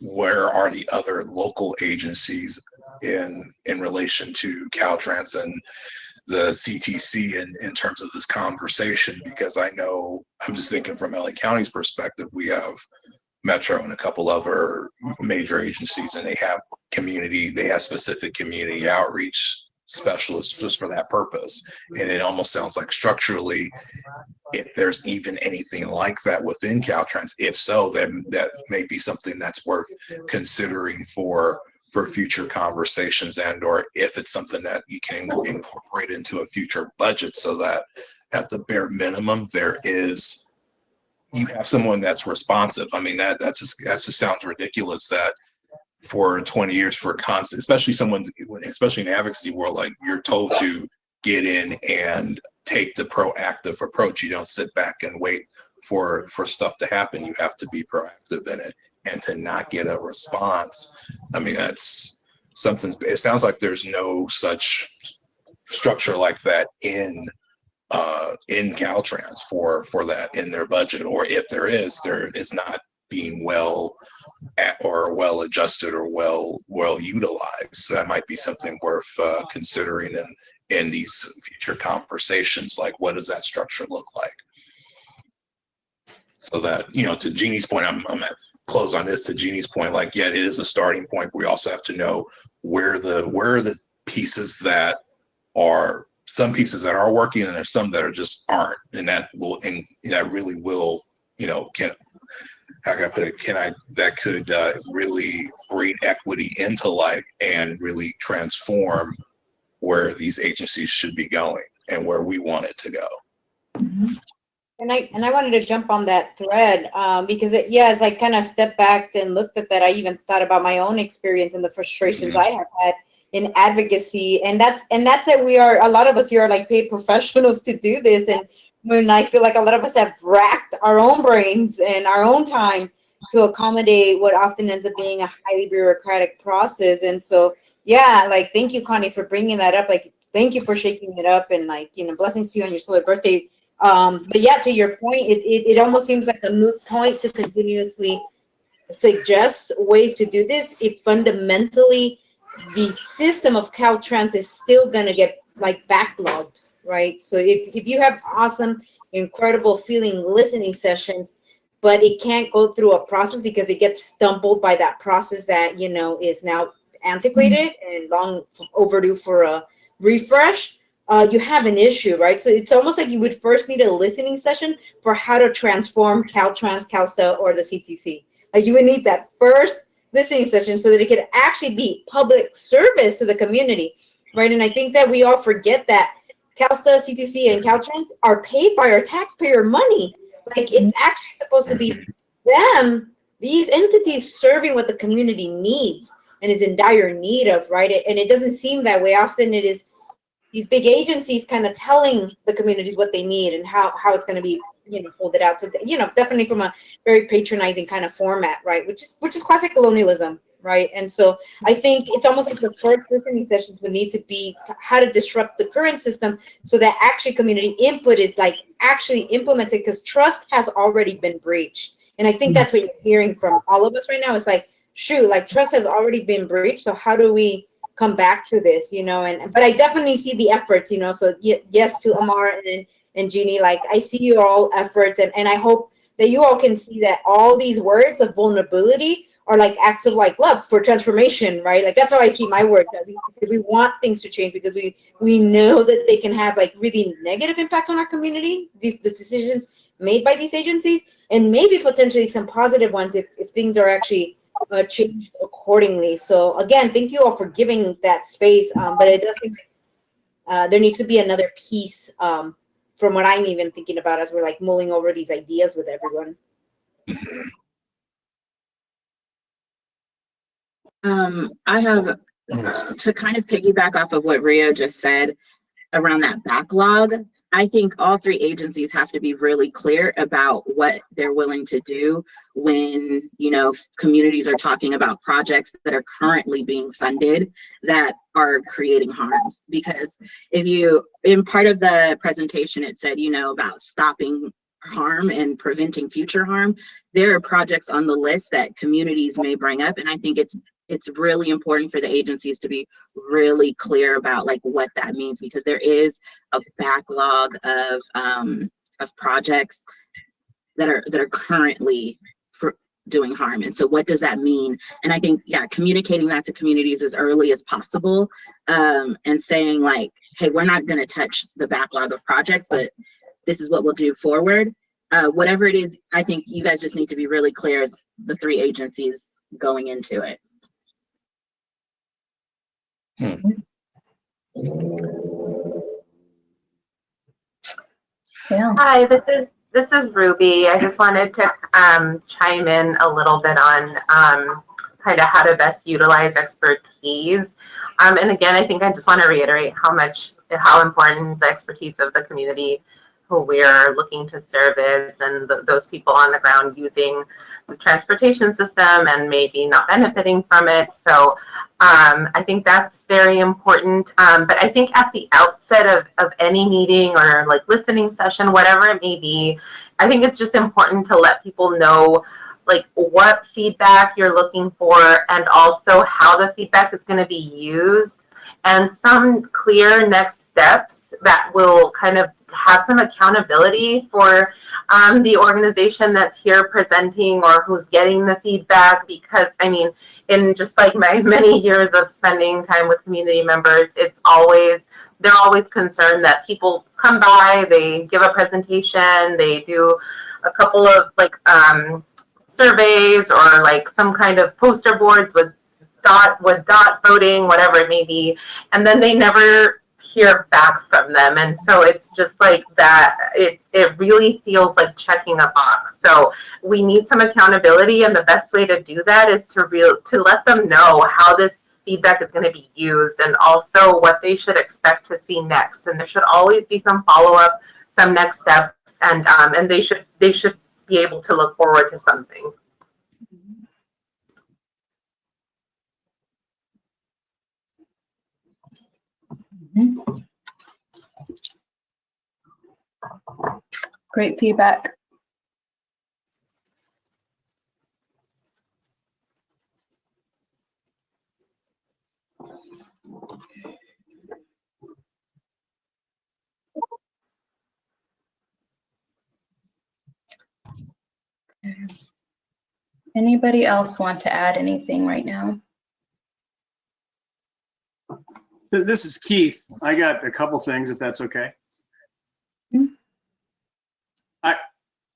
where are the other local agencies in relation to Caltrans and the CTC in terms of this conversation, because I know, I'm just thinking from LA County's perspective, we have Metro and a couple other major agencies, and they have specific community outreach specialists just for that purpose. And it almost sounds like structurally, if there's even anything like that within Caltrans, if so, then that may be something that's worth considering for future conversations, and or if it's something that you can incorporate into a future budget, so that at the bare minimum you have someone that's responsive. I mean, that just sounds ridiculous that for 20 years for constant, especially in the advocacy world, like you're told to get in and take the proactive approach. You don't sit back and wait for stuff to happen. You have to be proactive in it, and to not get a response. I mean, that's something. It sounds like there's no such structure like that in Caltrans for that in their budget, or if there is not being well adjusted or well utilized. So that might be something worth considering in these future conversations. Like, what does that structure look like? So that, to Jeannie's point, I'm at close on this. To Jeannie's point, like, yeah, it is a starting point. But we also have to know where are the pieces that are, some pieces that are working, and there's some that are just aren't, and that really will, how can I put it? That could really bring equity into life and really transform where these agencies should be going and where we want it to go. And I wanted to jump on that thread because as I kind of stepped back and looked at that, I even thought about my own experience and the frustrations I have had in advocacy, and that's that a lot of us here are like paid professionals to do this, and when I feel like a lot of us have racked our own brains and our own time to accommodate what often ends up being a highly bureaucratic process. And so, like, thank you, Connie, for bringing that up. Like, thank you for shaking it up, and blessings to you on your solar birthday. But to your point, it almost seems like a moot point to continuously suggest ways to do this if fundamentally the system of Caltrans is still going to get backlogged, right? So if you have awesome, incredible feeling listening session, but it can't go through a process because it gets stumbled by that process that, is now antiquated and long overdue for a refresh, you have an issue, right? So it's almost like you would first need a listening session for how to transform Caltrans, CalSTA, or the CTC. Like, you would need that first listening sessions so that it could actually be public service to the community, right? And I think that we all forget that CalSTA, CTC, and Caltrans are paid by our taxpayer money. Like, it's actually supposed to be them, these entities, serving what the community needs and is in dire need of, right? And it doesn't seem that way. Often it is these big agencies kind of telling the communities what they need and how it's going to be, folded out. So, definitely from a very patronizing kind of format, right? Which is classic colonialism, right? And so I think it's almost like the first listening sessions would need to be how to disrupt the current system so that actually community input is like actually implemented, because trust has already been breached. And I think that's what you're hearing from all of us right now. It's like, shoot, like trust has already been breached. So how do we come back to this, but I definitely see the efforts, so yes to Amar and Jeannie, like I see your all efforts, and I hope that you all can see that all these words of vulnerability are like acts of like love for transformation, right? Like that's how I see my words, at least, because we want things to change, because we know that they can have like really negative impacts on our community, the decisions made by these agencies, and maybe potentially some positive ones if things are actually changed accordingly. So again, thank you all for giving that space, but it does seem like there needs to be another piece from what I'm even thinking about as we're like mulling over these ideas with everyone. I have to kind of piggyback off of what Rio just said around that backlog. I think all three agencies have to be really clear about what they're willing to do when, communities are talking about projects that are currently being funded that are creating harms. Because in part of the presentation, it said, about stopping harm and preventing future harm. There are projects on the list that communities may bring up. And I think it's really important for the agencies to be really clear about like what that means, because there is a backlog of projects that are currently doing harm. And so what does that mean? And I think, communicating that to communities as early as possible, and saying like, hey, we're not going to touch the backlog of projects, but this is what we'll do forward. Whatever it is, I think you guys just need to be really clear as the three agencies going into it. Yeah. Hi, this is Ruby. I just wanted to chime in a little bit on kind of how to best utilize expertise. And again, I think I just want to reiterate how important the expertise of the community who we're looking to service and those people on the ground using the transportation system and maybe not benefiting from it. So I think that's very important. But I think at the outset of any meeting or like listening session, whatever it may be, I think it's just important to let people know like what feedback you're looking for and also how the feedback is going to be used, and some clear next steps that will kind of have some accountability for the organization that's here presenting or who's getting the feedback. Because I mean, in just like my many years of spending time with community members, they're always concerned that people come by, they give a presentation, they do a couple of like surveys or like some kind of poster boards with dot voting, whatever it may be, and then they never hear back from them. And so it's just like that, it really feels like checking a box. So we need some accountability, and the best way to do that is to let them know how this feedback is going to be used and also what they should expect to see next. And there should always be some follow-up, some next steps, and they should be able to look forward to something. Great feedback. Anybody else want to add anything right now? This is Keith. I got a couple things, if that's okay.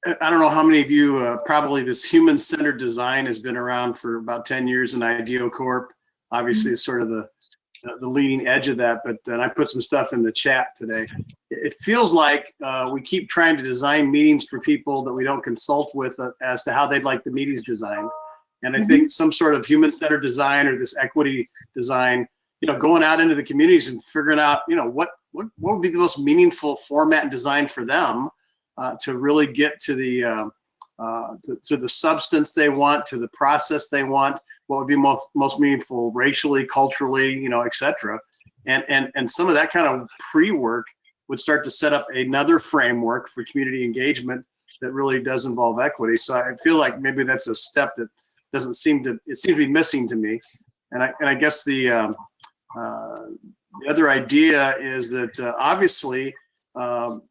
I don't know how many of you, probably this human-centered design has been around for about 10 years in IDEO Corp. Obviously, is sort of the leading edge of that, but then I put some stuff in the chat today. It feels like we keep trying to design meetings for people that we don't consult with as to how they'd like the meetings designed. And I think some sort of human-centered design or this equity design, going out into the communities and figuring out, what would be the most meaningful format and design for them to really get to the to the substance they want, to the process they want, what would be most meaningful racially, culturally, et cetera. And some of that kind of pre-work would start to set up another framework for community engagement that really does involve equity. So I feel like maybe that's a step that doesn't seem to, it seems to be missing to me. And I guess the other idea is that obviously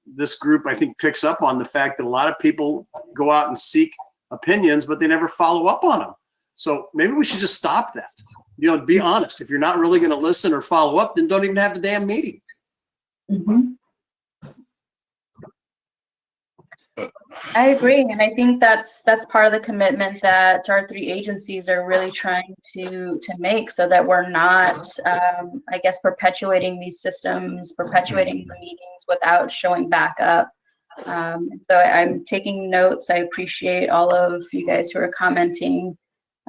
this group, I think, picks up on the fact that a lot of people go out and seek opinions, but they never follow up on them. So maybe we should just stop that. Be honest. If you're not really going to listen or follow up, then don't even have the damn meeting. I agree, and I think that's part of the commitment that our three agencies are really trying to make, so that we're not, I guess, perpetuating these systems, perpetuating the meetings without showing back up. So I'm taking notes. I appreciate all of you guys who are commenting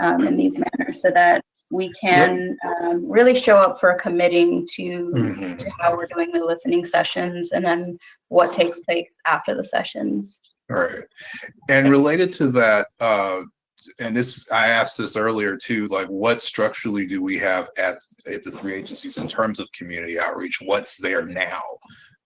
in these manners, so that we can really show up for committing to how we're doing the listening sessions and then what takes place after the sessions. All right. And related to that, and this, I asked this earlier too, like what structurally do we have at the three agencies in terms of community outreach? What's there now?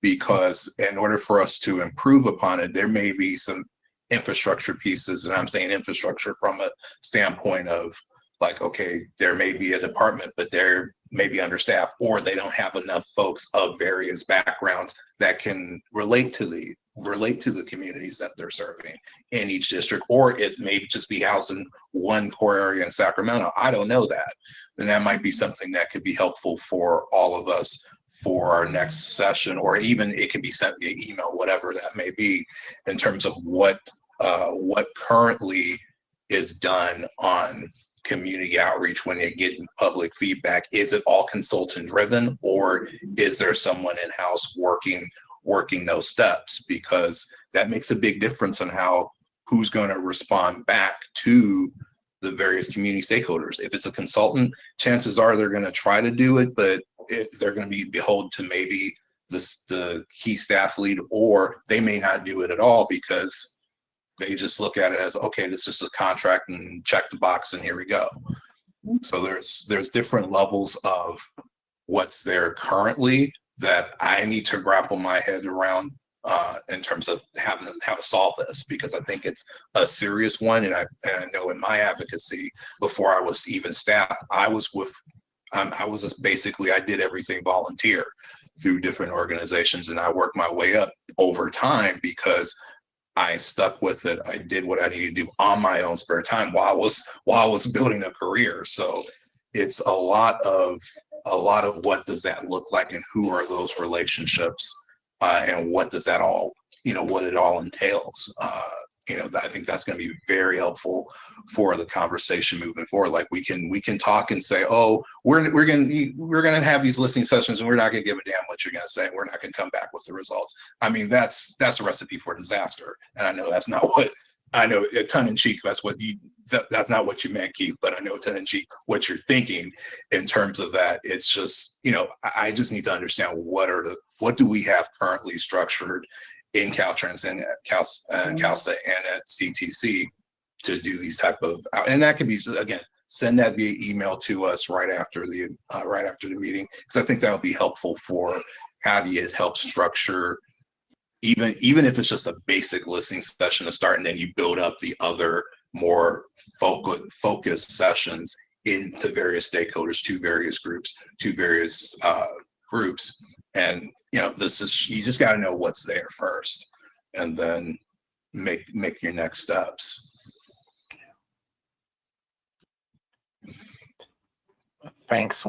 Because in order for us to improve upon it, there may be some infrastructure pieces, and I'm saying infrastructure from a standpoint of like, okay, there may be a department, but they're maybe understaffed, or they don't have enough folks of various backgrounds that can relate to the communities that they're serving in each district, or it may just be housed in one core area in Sacramento. I don't know that. And that might be something that could be helpful for all of us for our next session, or even it can be sent via email, whatever that may be, in terms of what currently is done on community outreach when you're getting public feedback. Is it all consultant driven, or is there someone in-house working those steps? Because that makes a big difference on who's going to respond back to the various community stakeholders. If it's a consultant, chances are they're going to try to do it, but they're going to be beholden to maybe the key staff lead, or they may not do it at all because they just look at it as, okay, this is just a contract and check the box and here we go. So there's different levels of what's there currently that I need to grapple my head around in terms of how to solve this, because I think it's a serious one. And I know in my advocacy, before I was even staff, I was just basically, I did everything volunteer through different organizations, and I worked my way up over time because I stuck with it. I did what I needed to do on my own spare time while I was building a career. So it's a lot of what does that look like, and who are those relationships, and what does that all, what it all entails. I think that's going to be very helpful for the conversation moving forward. Like we can talk and say, oh, we're going to have these listening sessions, and we're not going to give a damn what you're going to say. We're not going to come back with the results. I mean, that's a recipe for disaster. And I know that's not what tongue in cheek. That's not what you meant, Keith. But I know tongue in cheek what you're thinking in terms of that. It's just, I just need to understand what do we have currently structured in Caltrans and at CalSTA and at CTC to do these type of, and that can be, again, send that via email to us right after the meeting, because I think that would be helpful for how do you help structure, even if it's just a basic listening session to start, and then you build up the other more focused sessions into various stakeholders, to various groups, and you just got to know what's there first, and then make your next steps. Thanks.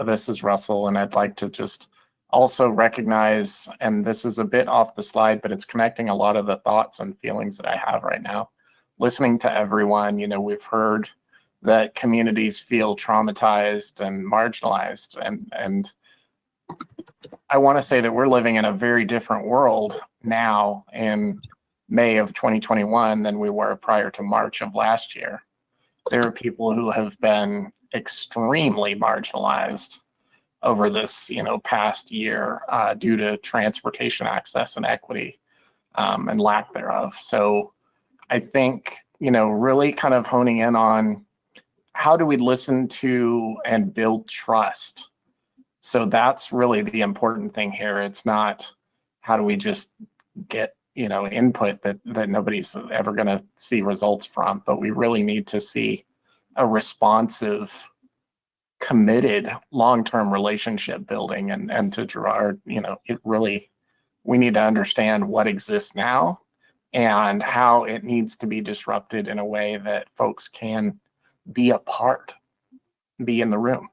This is Russell, and I'd like to just also recognize, and this is a bit off the slide, but it's connecting a lot of the thoughts and feelings that I have right now. Listening to everyone, we've heard that communities feel traumatized and marginalized, and I want to say that we're living in a very different world now in May of 2021 than we were prior to March of last year. There are people who have been extremely marginalized over this, past year due to transportation access and equity and lack thereof. So I think, really kind of honing in on how do we listen to and build trust? So that's really the important thing here. It's not how do we just get, input that nobody's ever going to see results from, but we really need to see a responsive, committed long-term relationship building. And to Gerard, we need to understand what exists now and how it needs to be disrupted in a way that folks can be a part, be in the room.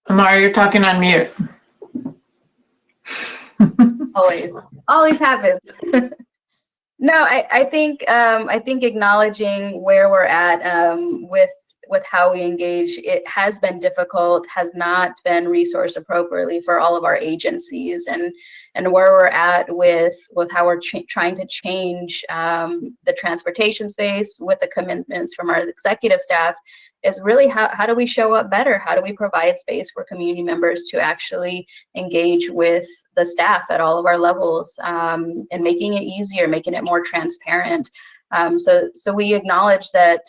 Amara, you're talking on mute. Always happens. No, I think acknowledging where we're at with how we engage, it has been difficult, has not been resourced appropriately for all of our agencies, and where we're at with how we're trying to change the transportation space with the commitments from our executive staff is really how do we show up better? How do we provide space for community members to actually engage with the staff at all of our levels, and making it easier, making it more transparent. So we acknowledge that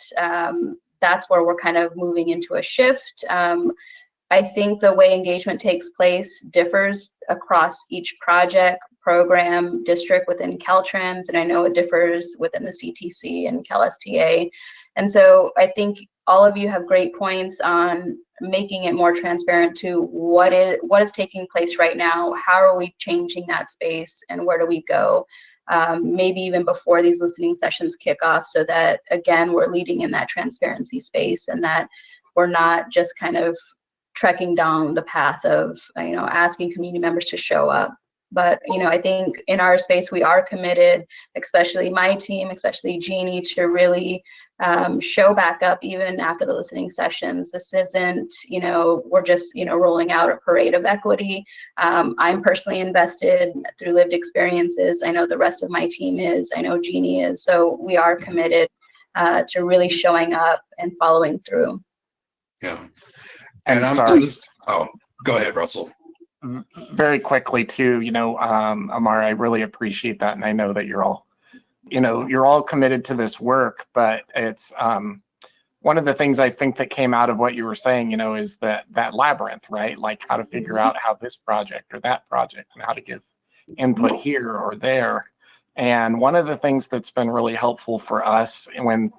that's where we're kind of moving into a shift. I think the way engagement takes place differs across each project, program, district within Caltrans, and I know it differs within the CTC and CalSTA. And so I think all of you have great points on making it more transparent to what is taking place right now, how are we changing that space, and where do we go? Maybe even before these listening sessions kick off, so that, again, we're leading in that transparency space and that we're not just kind of trekking down the path of, asking community members to show up. But, I think in our space, we are committed, especially my team, especially Jeannie, to really show back up even after the listening sessions. This isn't, we're just, rolling out a parade of equity. I'm personally invested through lived experiences. I know the rest of my team is, I know Jeannie is. So we are committed to really showing up and following through. Yeah. And go ahead, Russell. Very quickly too, Amara, I really appreciate that. And I know that you're all committed to this work, but it's one of the things I think that came out of what you were saying, is that labyrinth, right? Like how to figure out how this project or that project and how to give input here or there. And one of the things that's been really helpful for us when,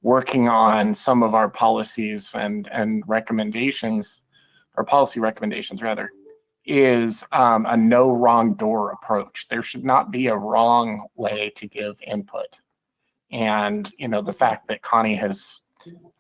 working on some of our policies and recommendations, or policy recommendations rather, is a no wrong door approach. There should not be a wrong way to give input. And, the fact that Connie has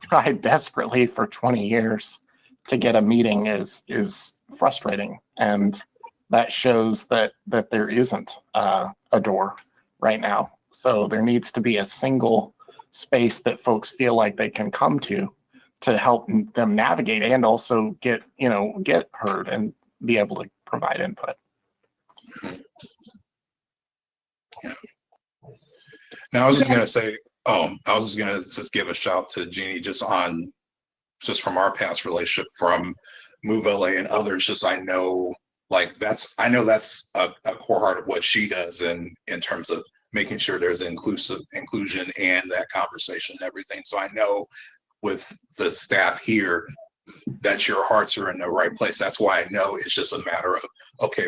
tried desperately for 20 years to get a meeting is frustrating. And that shows that there isn't a door right now. So there needs to be a single space that folks feel like they can come to help them navigate and also get heard and be able to provide input. Yeah. Now I was just going to say, I was going to just give a shout to Jeannie just from our past relationship from Move LA and others. I know that's a core heart of what she does in terms of making sure there's inclusion and that conversation and everything. So I know with the staff here that your hearts are in the right place. That's why I know it's just a matter of, okay,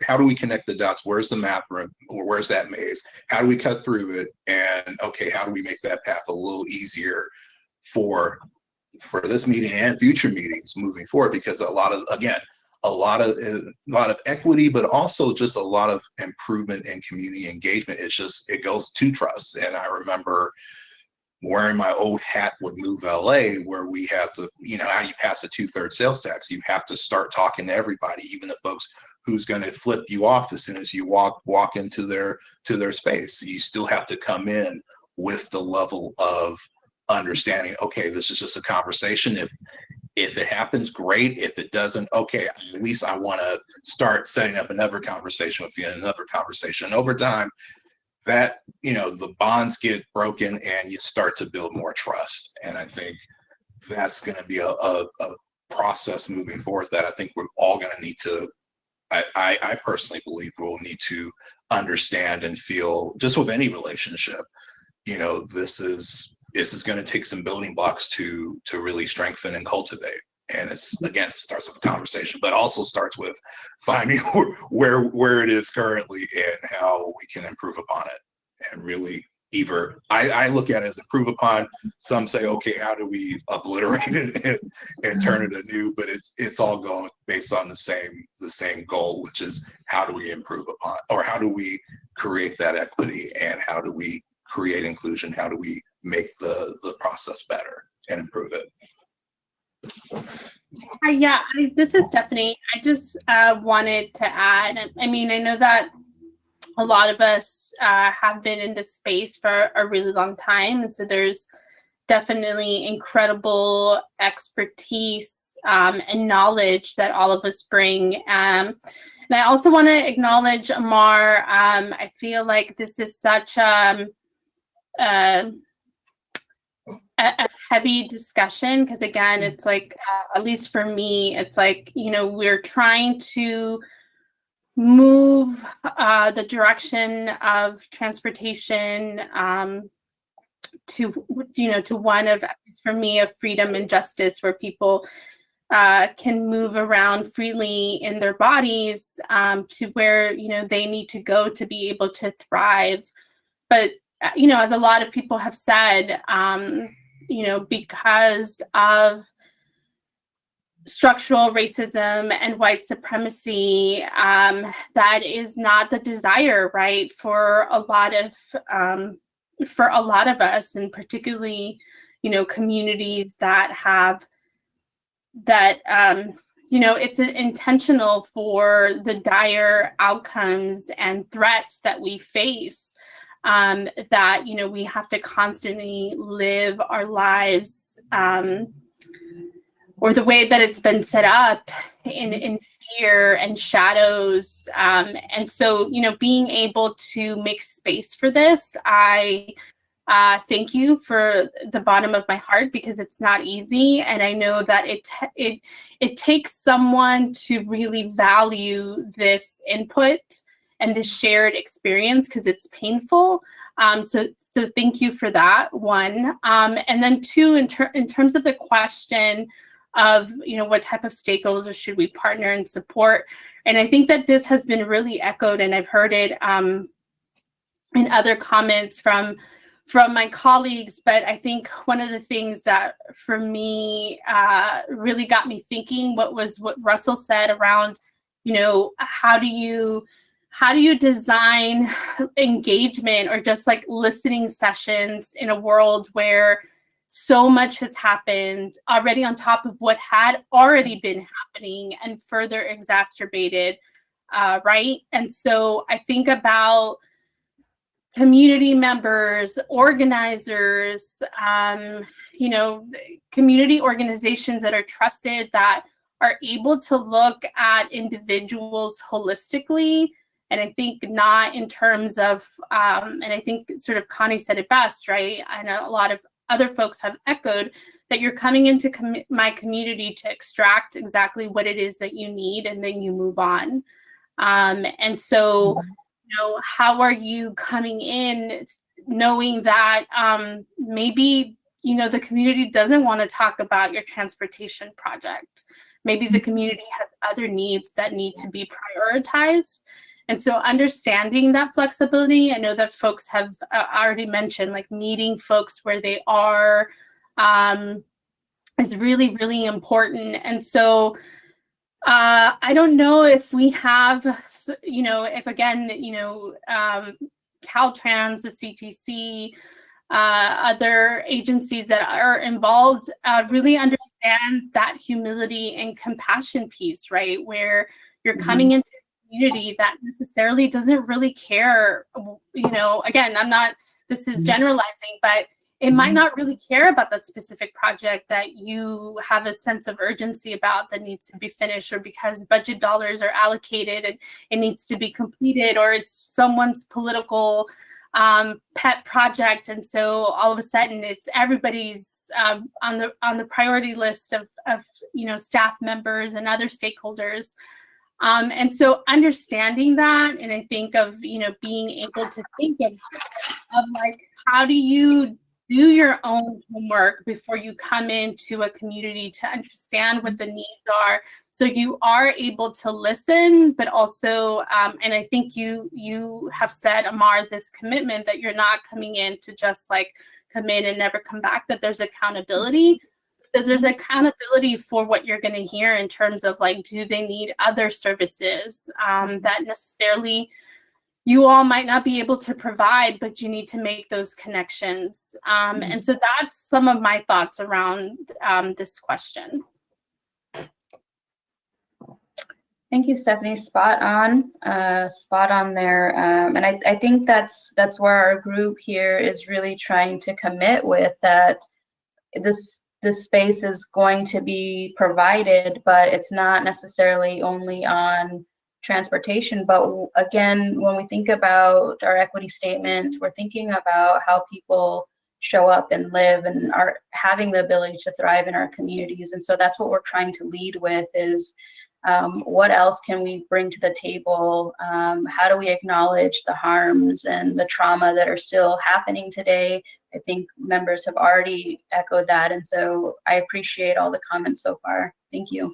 how do we connect the dots? Where's the math room? Or where's that maze? How do we cut through it? And okay, how do we make that path a little easier for for this meeting and future meetings moving forward, because a lot of equity, but also just a lot of improvement in community engagement. It goes to trust. And I remember wearing my old hat with Move LA, where we have to, how you pass a 2/3 sales tax, you have to start talking to everybody, even the folks who's going to flip you off as soon as you walk into their space. You still have to come in with the level of understanding, okay, this is just a conversation. If it happens, great. If it doesn't, okay, at least I want to start setting up another conversation with you and another conversation. And over time, that, the bonds get broken and you start to build more trust. And I think that's going to be a process moving forward that I think we're all going to need to, I personally believe we'll need to understand and feel, just with any relationship, this is going to take some building blocks to really strengthen and cultivate. And it starts with a conversation, but also starts with finding where it is currently and how we can improve upon it. And really, I look at it as improve upon. Some say, okay, how do we obliterate it and turn it anew? But it's all going based on the same goal, which is how do we improve upon, or how do we create that equity, and how do we create inclusion? How do we make the process better and improve it? This is Stephanie. I just wanted to add, I know that a lot of us have been in this space for a really long time. And so there's definitely incredible expertise and knowledge that all of us bring. And I also want to acknowledge Amar. I feel like this is such a heavy discussion, because again, it's like, at least for me, it's like, we're trying to move the direction of transportation to one of, at least for me, of freedom and justice, where people can move around freely in their bodies to where they need to go to be able to thrive. But as a lot of people have said, because of structural racism and white supremacy, that is not the desire, right, for a lot of us, and particularly, communities that have that, it's intentional for the dire outcomes and threats that we face, that, we have to constantly live our lives, or the way that it's been set up in fear and shadows. And so, being able to make space for this, I thank you for the bottom of my heart, because it's not easy. And I know that it takes someone to really value this input and this shared experience, because it's painful. So thank you for that, one. And then two, in terms of the question of, what type of stakeholders should we partner and support? And I think that this has been really echoed, and I've heard it in other comments from my colleagues. But I think one of the things that for me really got me thinking, what Russell said around, how do you design engagement, or just like listening sessions, in a world where so much has happened already on top of what had already been happening and further exacerbated, right? And so I think about community members, organizers, community organizations that are trusted, that are able to look at individuals holistically. And I think not in terms of, and I think sort of Connie said it best, right? I know a lot of other folks have echoed that you're coming into my community to extract exactly what it is that you need, and then you move on. And so, how are you coming in knowing that maybe, the community doesn't want to talk about your transportation project. Maybe the community has other needs that need to be prioritized. And so understanding that flexibility, I know that folks have already mentioned, like meeting folks where they are, is really, really important. And so I don't know if we have, if again, Caltrans, the CTC, other agencies that are involved really understand that humility and compassion piece, right? Where you're coming into a community that necessarily doesn't really care, again, this is generalizing, but it might not really care about that specific project that you have a sense of urgency about that needs to be finished, or because budget dollars are allocated and it needs to be completed, or it's someone's political pet project, and so all of a sudden it's everybody's on the priority list of staff members and other stakeholders. And so understanding that, and I think of being able to think of like, how do you do your own homework before you come into a community to understand what the needs are, so you are able to listen, but also, and I think you have said, Amar, this commitment that you're not coming in to just like come in and never come back, that there's accountability, for what you're going to hear in terms of like, do they need other services that necessarily you all might not be able to provide, but you need to make those connections. And so that's some of my thoughts around this question. Thank you, Stephanie. Spot on there. And I think that's where our group here is really trying to commit with, that this space is going to be provided, but it's not necessarily only on transportation. But again, when we think about our equity statement, we're thinking about how people show up and live and are having the ability to thrive in our communities. And so that's what we're trying to lead with, is what else can we bring to the table? How do we acknowledge the harms and the trauma that are still happening today? I think members have already echoed that. And so I appreciate all the comments so far. Thank you.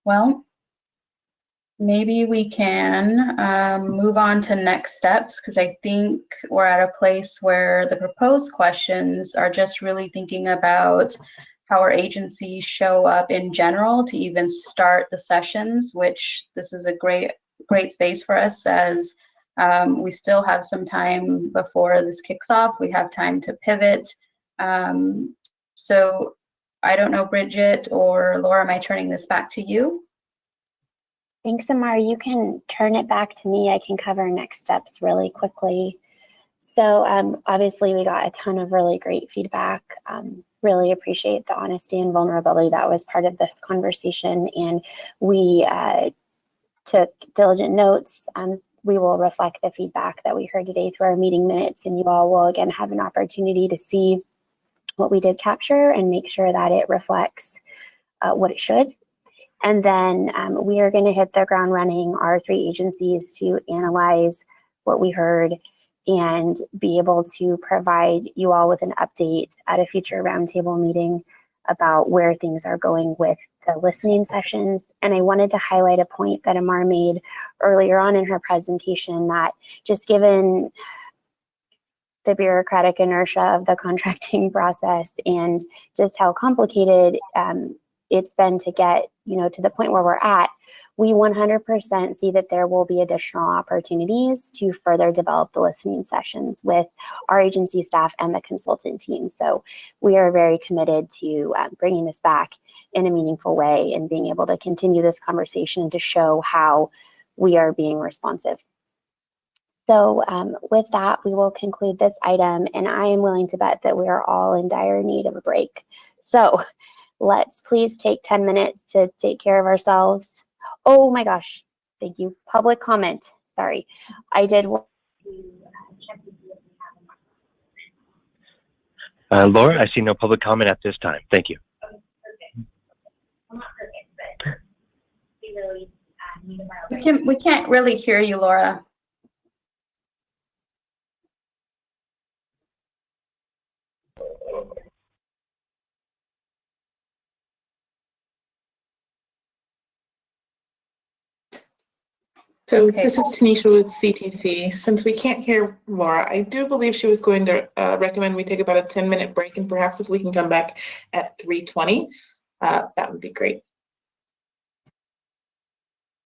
Well, maybe we can move on to next steps, because I think we're at a place where the proposed questions are just really thinking about how our agencies show up in general to even start the sessions, which this is a great space for us, as we still have some time before this kicks off. We have time to pivot. So I don't know, Bridgette or Laura, am I turning this back to you? Thanks, Amar. You can turn it back to me. I can cover next steps really quickly. So obviously we got a ton of really great feedback. Really appreciate the honesty and vulnerability that was part of this conversation. And we took diligent notes. We will reflect the feedback that we heard today through our meeting minutes, and you all will again have an opportunity to see what we did capture and make sure that it reflects what it should. And then we are going to hit the ground running, our three agencies, to analyze what we heard and be able to provide you all with an update at a future roundtable meeting about where things are going with the listening sessions. And I wanted to highlight a point that Amar made earlier on in her presentation, that just given the bureaucratic inertia of the contracting process and just how complicated it's been to get, to the point where we're at, we 100% see that there will be additional opportunities to further develop the listening sessions with our agency staff and the consultant team. So we are very committed to bringing this back in a meaningful way and being able to continue this conversation to show how we are being responsive. So with that, we will conclude this item, and I am willing to bet that we are all in dire need of a break. So let's please take 10 minutes to take care of ourselves. Oh my gosh, thank you. Public comment, sorry. I did want to check to see if we have Laura, I see no public comment at this time. Thank you. Okay, perfect. Well, not perfect, but we really need a break. We can't really hear you, Laura. So Okay, this is Tanisha with CTC. Since we can't hear Laura, I do believe she was going to recommend we take about a 10-minute break, and perhaps if we can come back at 3:20, that would be great.